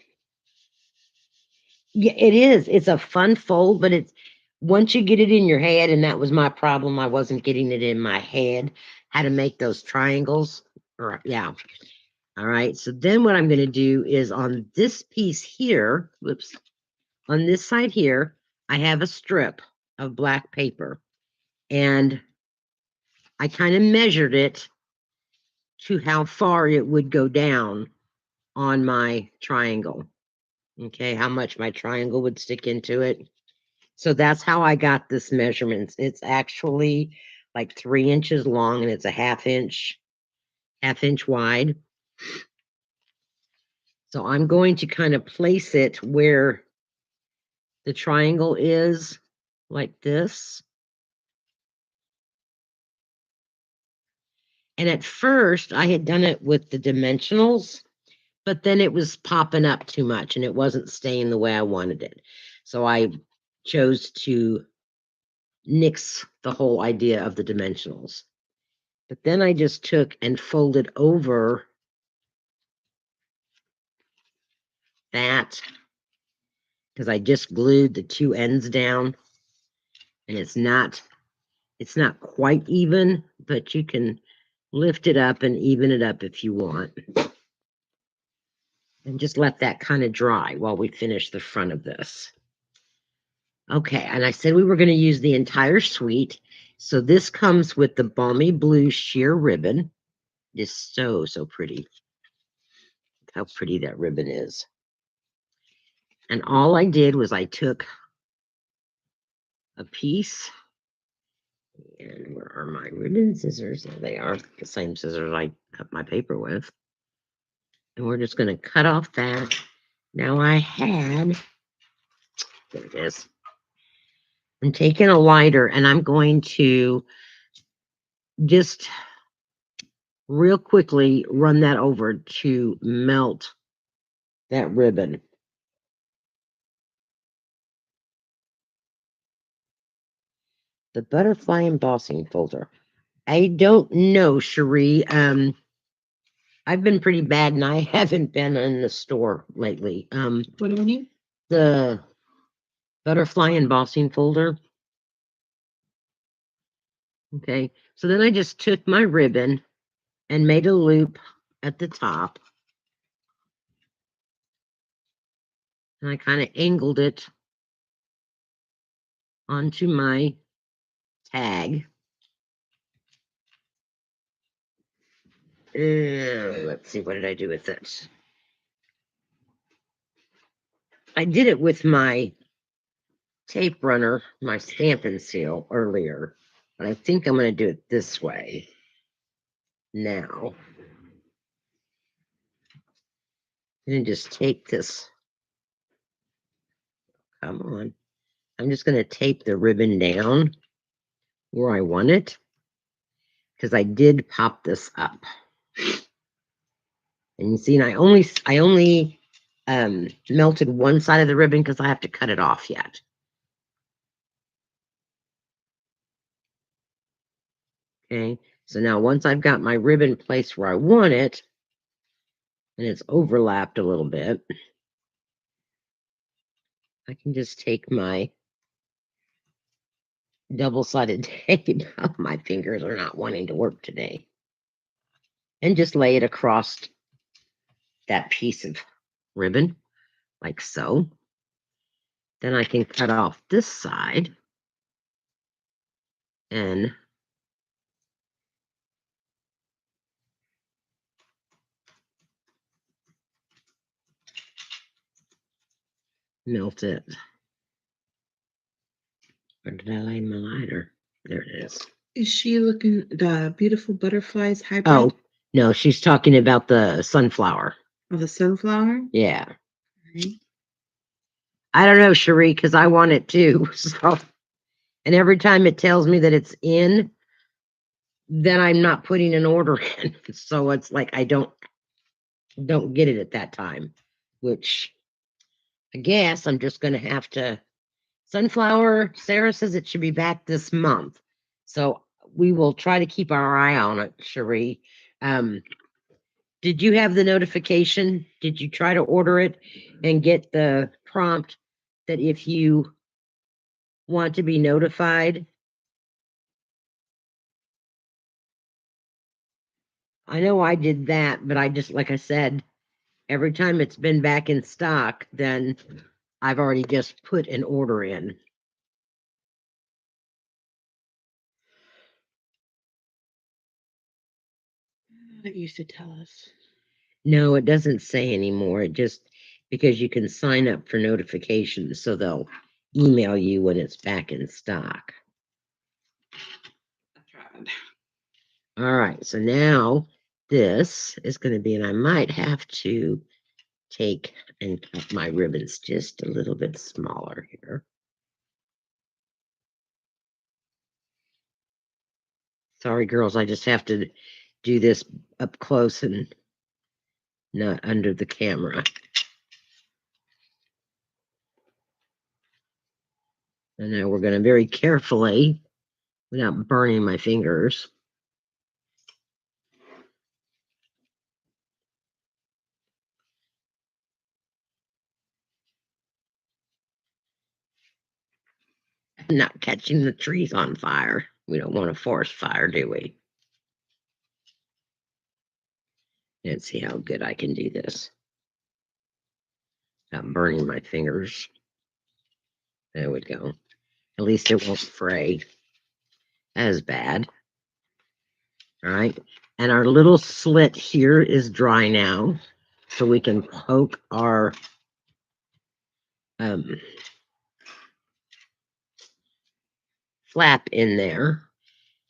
Yeah, it is. It's a fun fold, but it's once you get it in your head, and that was my problem. I wasn't getting it in my head how to make those triangles. Yeah. All right. So then what I'm going to do is on this piece here, whoops, on this side here, I have a strip of black paper, and I kind of measured it to how far it would go down on my triangle. Okay, how much my triangle would stick into it. So that's how I got this measurement. It's actually like 3 inches long and it's a half inch wide. So I'm going to kind of place it where the triangle is, like this. And at first I had done it with the dimensionals, but then it was popping up too much and it wasn't staying the way I wanted it. So I chose to nix the whole idea of the dimensionals. But then I just took and folded over that because I just glued the two ends down and it's not quite even, but you can lift it up and even it up if you want. And just let that kind of dry while we finish the front of this. Okay, and I said we were going to use the entire suite. So this comes with the Balmy Blue Sheer Ribbon. It is so, so pretty. Look how pretty that ribbon is. And all I did was I took a piece. And where are my ribbon scissors? There they are, the same scissors I cut my paper with. And we're just going to cut off that. Now I had, there it is. I'm taking a lighter and I'm going to just real quickly run that over to melt that ribbon. The butterfly embossing folder. I don't know, Cherie. I've been pretty bad and I haven't been in the store lately. What do you need? The butterfly embossing folder. Okay, so then I just took my ribbon and made a loop at the top. And I kind of angled it onto my tag. Let's see, what did I do with it? I did it with my tape runner, my stamp and seal earlier, but I think I'm going to do it this way now. And just take this. Come on. I'm just going to tape the ribbon down where I want it because I did pop this up. And you see, and I only melted one side of the ribbon because I have to cut it off yet. Okay, so now once I've got my ribbon placed where I want it, and it's overlapped a little bit, I can just take my double-sided tape. My fingers are not wanting to work today. And just lay it across that piece of ribbon, like so. Then I can cut off this side and melt it. Where did I lay my lighter? There it is. Is she looking the beautiful butterflies hybrid? Oh, no, she's talking about the sunflower. Oh, the sunflower? Yeah. Right. I don't know, Cherie, because I want it too. So, and every time it tells me that it's in, then I'm not putting an order in. So it's like I don't get it at that time, which I guess I'm just gonna have to. Sunflower, Sarah says it should be back this month. So we will try to keep our eye on it, Cherie. Did you have the notification? Did you try to order it and get the prompt that if you want to be notified? I know I did that, but I just, like I said, every time it's been back in stock, then I've already just put an order in. It used to tell us. No, it doesn't say anymore. It just because you can sign up for notifications, so they'll email you when it's back in stock. I tried. All right, so now this is going to be, and I might have to take and cut my ribbons just a little bit smaller here. Sorry, girls, I just have to do this up close and not under the camera. And now we're going to very carefully, without burning my fingers, not catching the trees on fire. We don't want a forest fire, do we? Let's see how good I can do this. Not burning my fingers. There we go. At least it won't fray as bad. All right. And our little slit here is dry now. So we can poke our flap in there.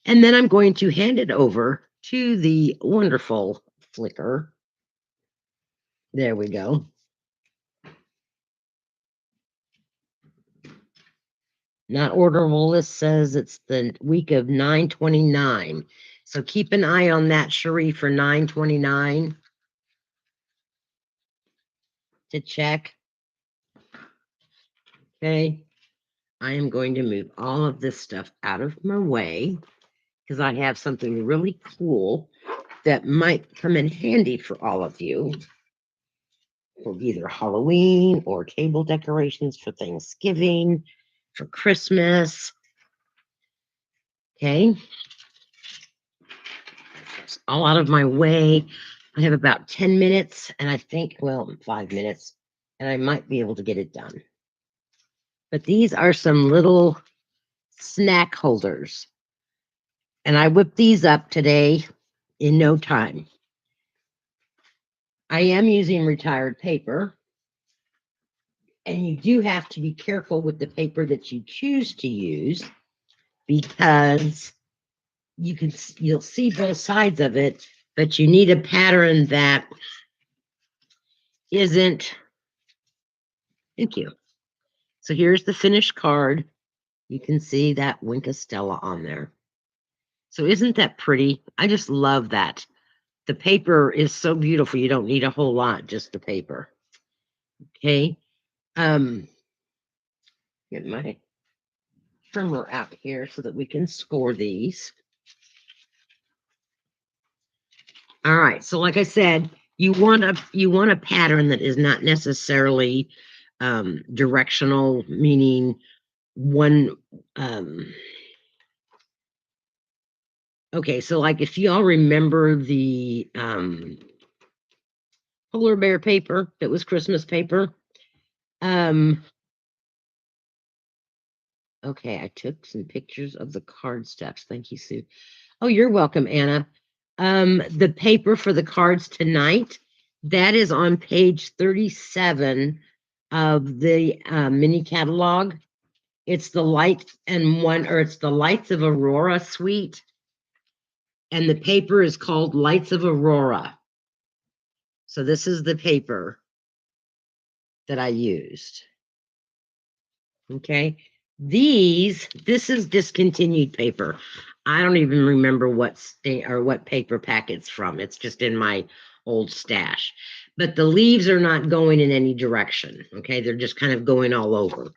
And then I'm going to hand it over to the wonderful flicker. There we go. Not orderable list says it's the week of 9/29. So keep an eye on that, Cherie, for 9/29 to check. Okay. I am going to move all of this stuff out of my way because I have something really cool that might come in handy for all of you for either Halloween or table decorations for Thanksgiving, for Christmas. Okay. It's all out of my way. I have about 10 minutes and I think, well, 5 minutes, and I might be able to get it done. But these are some little snack holders. And I whipped these up today in no time. I am using retired paper. And you do have to be careful with the paper that you choose to use because you'll see both sides of it, but you need a pattern that isn't. Thank you. So here's the finished card. You can see that Wink of Stella on there. So isn't that pretty? I just love that. The paper is so beautiful. You don't need a whole lot, just the paper. Okay. Get my trimmer out here so that we can score these. All right. So like I said, you want a pattern that is not necessarily directional, meaning one okay, so like if y'all remember the polar bear paper that was Christmas paper. Okay, I took some pictures of the card steps. Thank you, Sue. Oh, you're welcome, Anna. The paper for the cards tonight, that is on page 37 of the mini catalog. It's the Lights of Aurora suite. And the paper is called Lights of Aurora. So this is the paper that I used. Okay. This is discontinued paper. I don't even remember what paper pack it's from. It's just in my old stash. But the leaves are not going in any direction. Okay. They're just kind of going all over.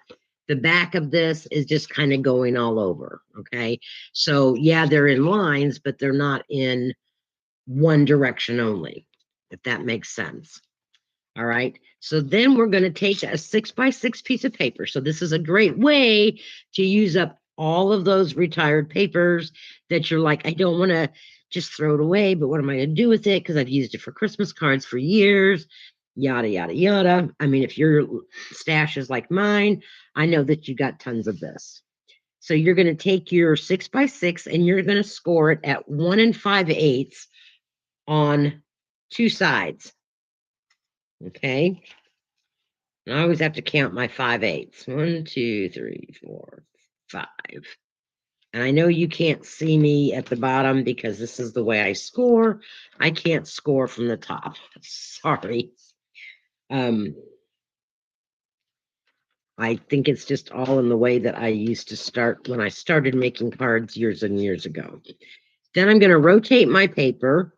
The back of this is just kind of going all over. Okay. So yeah, they're in lines, but they're not in one direction only, if that makes sense. All right. So then we're going to take a 6x6 piece of paper. So this is a great way to use up all of those retired papers that you're like, I don't want to just throw it away, but what am I going to do with it? Because I've used it for Christmas cards for years, yada, yada, yada. I mean, if your stash is like mine, I know that you got tons of this. So you're going to take your 6x6 and you're going to score it at 1 5/8 on 2 sides. Okay. And I always have to count my 5/8. 1, 2, 3, 4, 5. And I know you can't see me at the bottom because this is the way I score. I can't score from the top. Sorry. I think it's just all in the way that I used to start when I started making cards years and years ago. Then I'm going to rotate my paper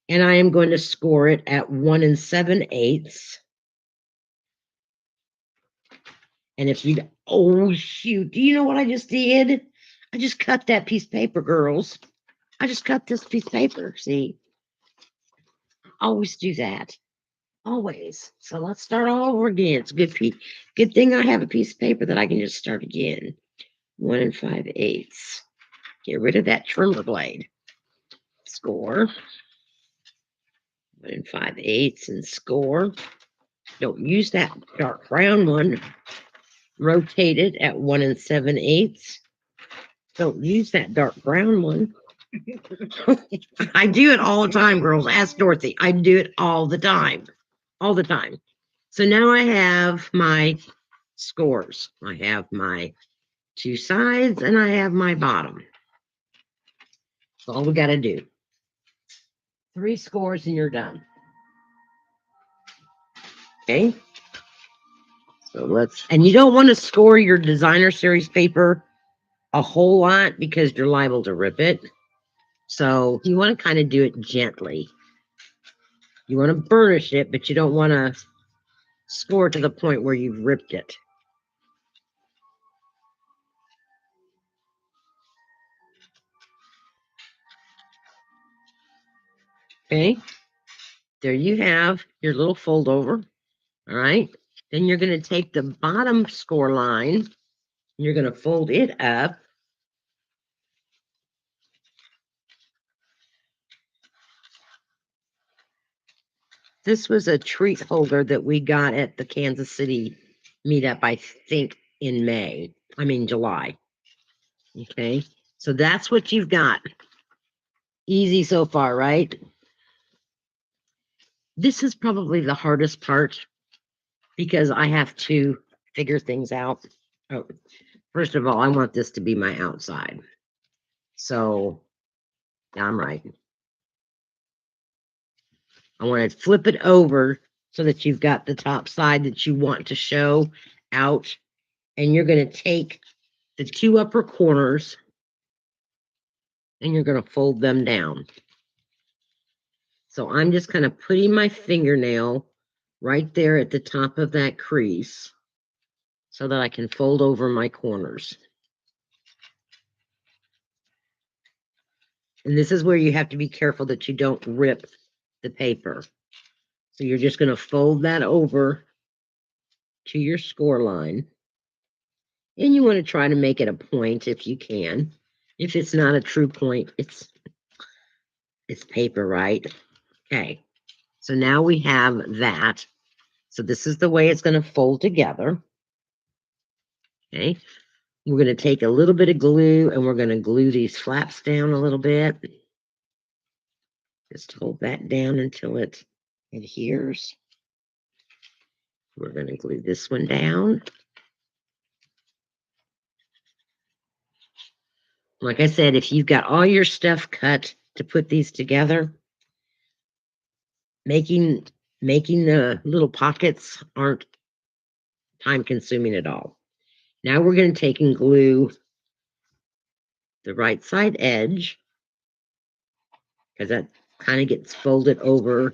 and I am going to score it at 1 7/8. And if you, oh shoot, do you know what I just did? I just cut that piece of paper, girls. I just cut this piece of paper. See, always do that. Always. So let's start all over again. It's a good thing I have a piece of paper that I can just start again. 1 5/8. Get rid of that trimmer blade. Score. 1 5/8 and score. Don't use that dark brown one. Rotate it at 1 7/8. Don't use that dark brown one. I do it all the time, girls. Ask Dorothy. I do it all the time. All the time. So now I have my scores. I have my 2 sides and I have my bottom. That's all we got to do. 3 scores and you're done. Okay. So let's, and you don't want to score your designer series paper a whole lot because you're liable to rip it. So you want to kind of do it gently. You want to burnish it, but you don't want to score to the point where you've ripped it. Okay. There you have your little fold over. All right. Then you're going to take the bottom score line. You're going to fold it up. This was a treat holder that we got at the Kansas City meetup, I think in July. Okay. So that's what you've got. Easy so far, right? This is probably the hardest part because I have to figure things out. Oh, first of all, I want this to be my outside. So I'm right. I want to flip it over so that you've got the top side that you want to show out. And you're going to take the 2 upper corners and you're going to fold them down. So I'm just kind of putting my fingernail right there at the top of that crease so that I can fold over my corners. And this is where you have to be careful that you don't rip the paper. So you're just going to fold that over to your score line. And you want to try to make it a point if you can. If it's not a true point, it's paper, right? Okay. So now we have that. So this is the way it's going to fold together. Okay. We're going to take a little bit of glue and we're going to glue these flaps down a little bit. Just hold that down until it adheres. We're going to glue this one down. Like I said, if you've got all your stuff cut to put these together, making the little pockets aren't time consuming at all. Now we're going to take and glue the right side edge because that kind of gets folded over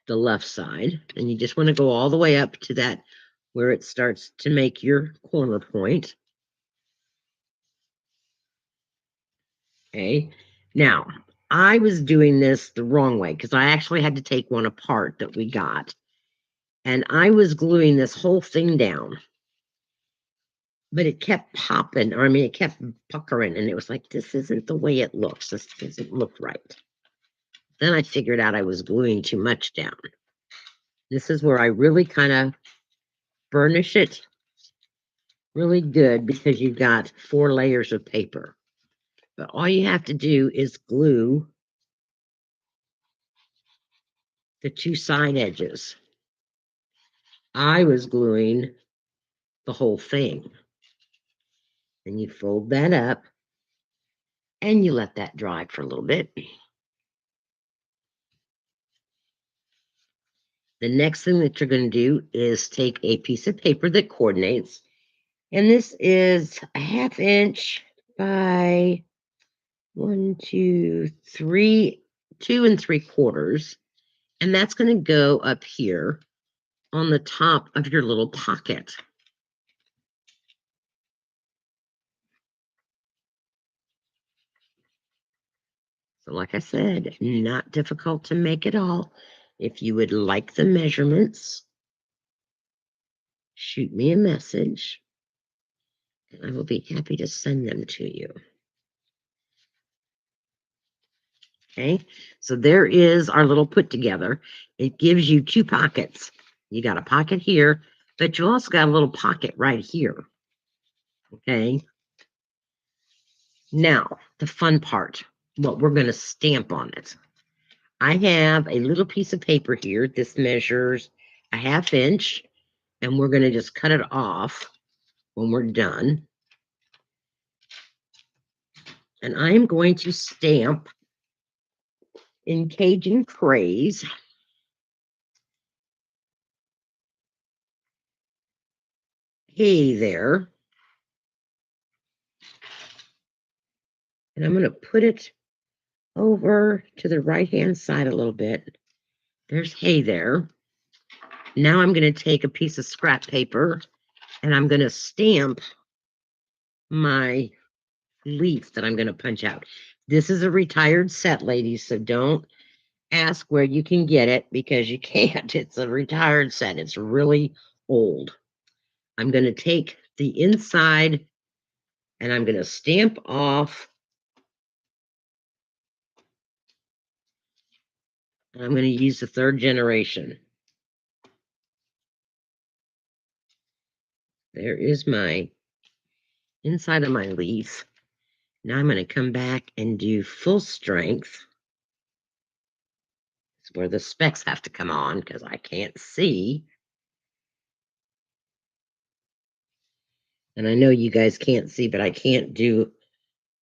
the left side. And you just want to go all the way up to that where it starts to make your corner point. Okay. Now, I was doing this the wrong way because I actually had to take one apart that we got. And I was gluing this whole thing down. But it kept popping, or I mean, it kept puckering, and it was like, this isn't the way it looks. This doesn't look right. Then I figured out I was gluing too much down. This is where I really kind of burnish it really good because you've got 4 layers of paper. But all you have to do is glue the two side edges. I was gluing the whole thing. And you fold that up and you let that dry for a little bit. The next thing that you're going to do is take a piece of paper that coordinates. And this is a 1/2 inch by 2 3/4. And that's going to go up here on the top of your little pocket. So like I said, not difficult to make at all. If you would like the measurements, shoot me a message and I will be happy to send them to you. Okay, so there is our little put together. It gives you 2 pockets. You got a pocket here, but you also got a little pocket right here. Okay, now the fun part, what we're going to stamp on it. I have a little piece of paper here. This measures a 1/2 inch, and we're going to just cut it off when we're done. And I am going to stamp in Cajun Craze. Hey there. And I'm going to put it over to the right-hand side a little bit. There's hey there. Now I'm going to take a piece of scrap paper and I'm going to stamp my leaf that I'm going to punch out. This is a retired set, ladies, so don't ask where you can get it because you can't. It's a retired set. It's really old. I'm going to take the inside and I'm going to stamp off. And I'm going to use the 3rd generation. There is my inside of my leaf. Now I'm going to come back and do full strength. It's where the specs have to come on because I can't see. And I know you guys can't see, but I can't do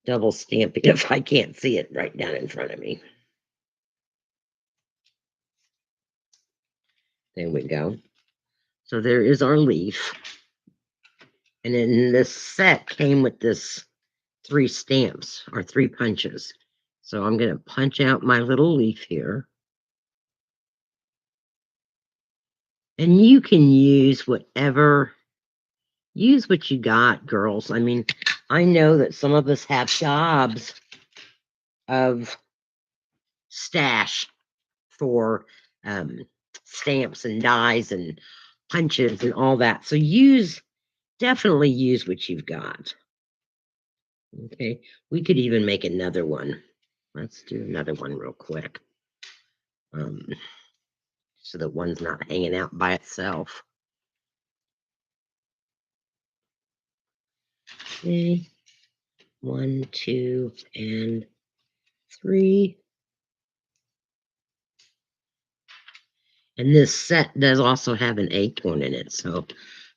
double stamping if I can't see it right down in front of me. There we go. So there is our leaf. And then this set came with this 3 stamps or 3 punches. So I'm going to punch out my little leaf here. And you can use whatever, use what you got, girls. I mean, I know that some of us have jobs of stash for stamps and dies and punches and all that. So definitely use what you've got. Okay, we could even make another one. Let's do another one real quick. So that one's not hanging out by itself. Okay, 1, 2, and 3. And this set does also have an acorn in it, so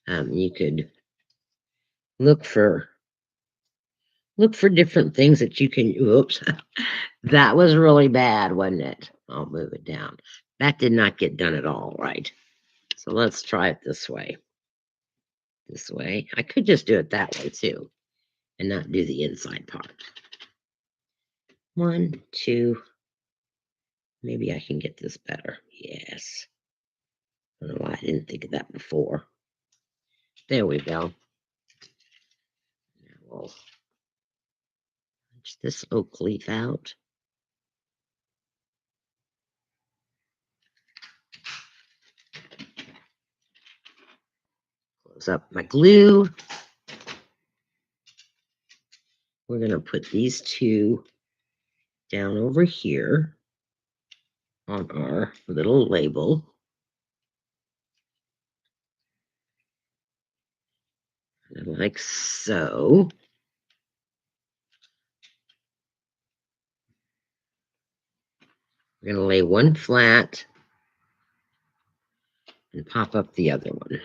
you could look for different things that you can. Oops, that was really bad, wasn't it? I'll move it down. That did not get done at all right. So let's try it this way. This way. I could just do it that way too, and not do the inside part. 1, 2. Maybe I can get this better. Yes. I don't know why I didn't think of that before. There we go. Now we'll punch this oak leaf out. Close up my glue. We're going to put these 2 down over here on our little label. Like so. We're going to lay one flat and pop up the other one.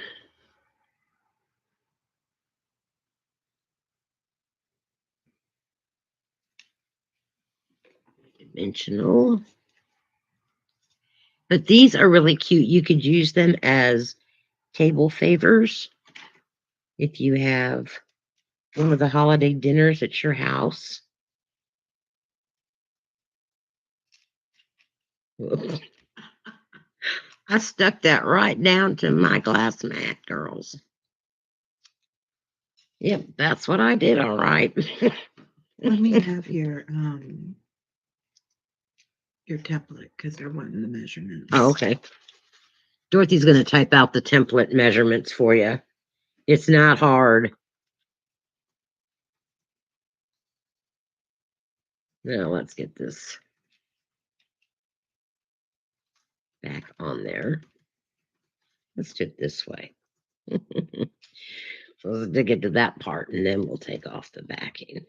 Dimensional. But these are really cute. You could use them as table favors if you have one of the holiday dinners at your house. I stuck that right down to my glass mat, girls. Yep, that's what I did. All right. Let me have your template because they're wanting the measurements. Oh, okay. Dorothy's going to type out the template measurements for you. It's not hard. Now let's get this back on there. Let's do it this way. So let's dig into that part and then we'll take off the backing.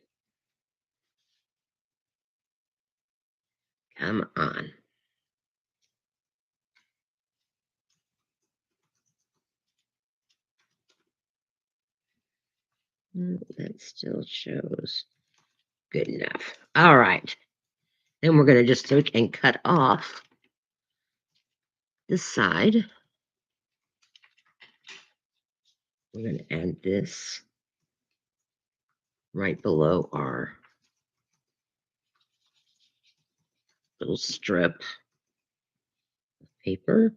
Come on. That still shows good enough. All right. Then we're going to just take and cut off this side. We're going to add this right below our little strip of paper.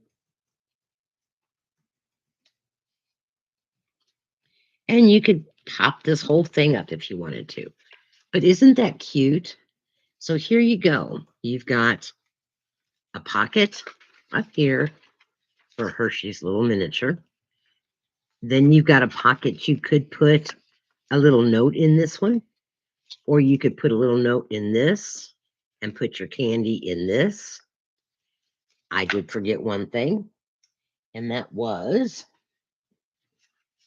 And you could pop this whole thing up if you wanted to. But isn't that cute? So here you go. You've got a pocket up here for Hershey's little miniature. Then you've got a pocket you could put a little note in this one, or you could put a little note in this and put your candy in this. I did forget one thing, and that was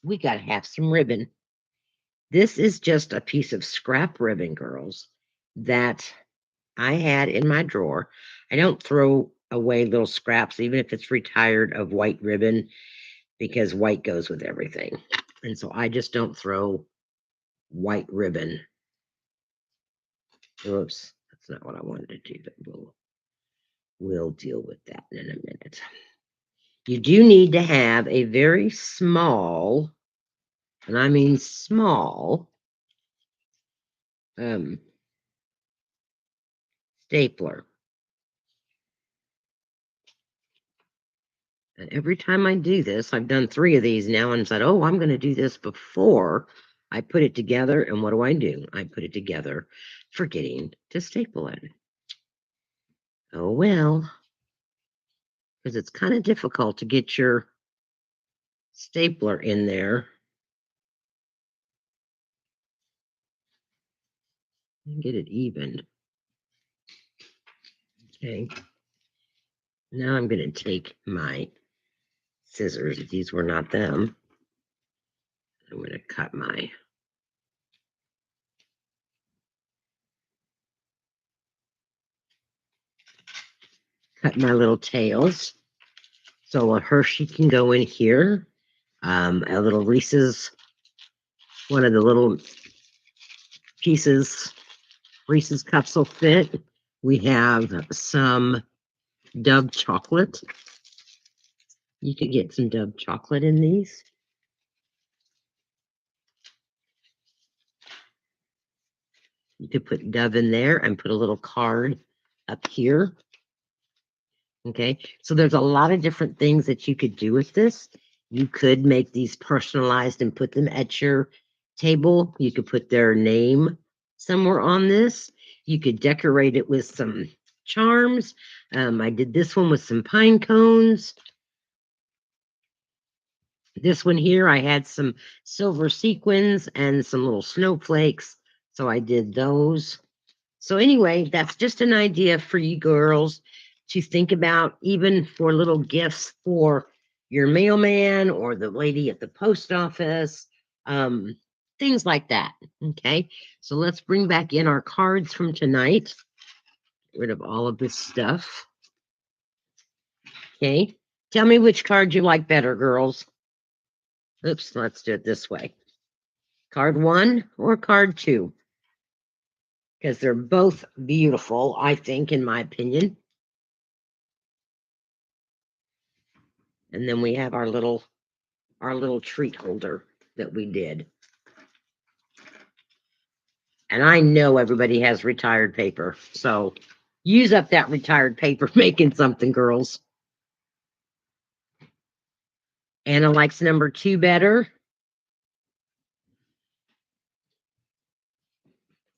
we got to have some ribbon. This is just a piece of scrap ribbon, girls, that I had in my drawer. I don't throw away little scraps, even if it's retired, of white ribbon, because white goes with everything. And so I just don't throw white ribbon. Oops, that's not what I wanted to do, but we'll deal with that in a minute. You do need to have a very small, and I mean small, stapler. And every time I do this, I've done 3 of these now and said, oh, I'm going to do this before I put it together. And what do? I put it together, forgetting to staple it. Oh, well, because it's kind of difficult to get your stapler in there and get it evened. Okay. Now I'm going to take my scissors. These were not them. I'm going to cut my little tails. So a Hershey can go in here. A little Reese's, one of the little pieces, Reese's cups will fit. We have some Dove chocolate. You could get some Dove chocolate in these. You could put Dove in there and put a little card up here. Okay, so there's a lot of different things that you could do with this. You could make these personalized and put them at your table. You could put their name somewhere on this. You could decorate it with some charms. I did this one with some pine cones. This one here, I had some silver sequins and some little snowflakes. So I did those. So anyway, that's just an idea for you girls to think about, even for little gifts for your mailman or the lady at the post office, things like that. Okay, so let's bring back in our cards from tonight. Get rid of all of this stuff. Okay, Tell me which card you like better, girls. Oops, let's do it this way. Card 1 or card 2? Because they're both beautiful, I think, in my opinion. And then we have our little treat holder that we did. And I know everybody has retired paper, so use up that retired paper making something, girls. Anna likes number 2 better.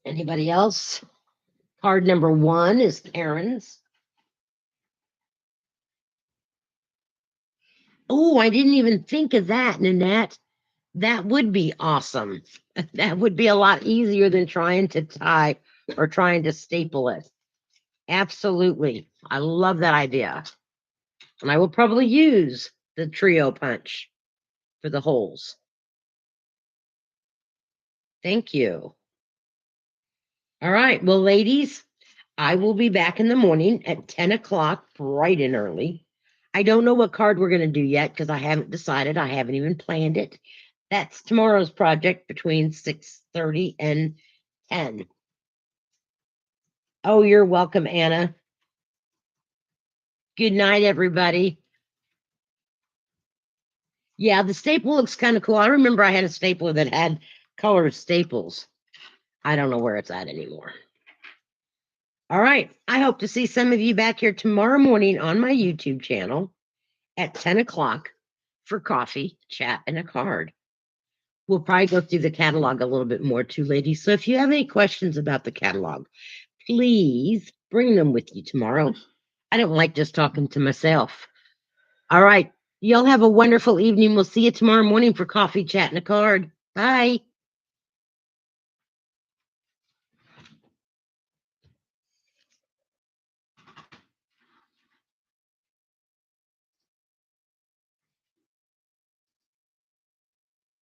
Anybody else? Card number 1 is Karen's. Oh, I didn't even think of that, Nanette. That would be awesome. That would be a lot easier than trying to tie or trying to staple it. Absolutely. I love that idea. And I will probably use the trio punch for the holes. Thank you. All right. Well, ladies, I will be back in the morning at 10 o'clock, bright and early. I don't know what card we're going to do yet because I haven't decided. I haven't even planned it. That's tomorrow's project between 6:30 and 10. Oh, you're welcome, Anna. Good night, everybody. Yeah, the staple looks kind of cool. I remember I had a stapler that had colored staples. I don't know where it's at anymore. All right. I hope to see some of you back here tomorrow morning on my YouTube channel at 10 o'clock for coffee, chat, and a card. We'll probably go through the catalog a little bit more too, ladies. So if you have any questions about the catalog, please bring them with you tomorrow. I don't like just talking to myself. All right. Y'all have a wonderful evening. We'll see you tomorrow morning for coffee, chat, and a card. Bye.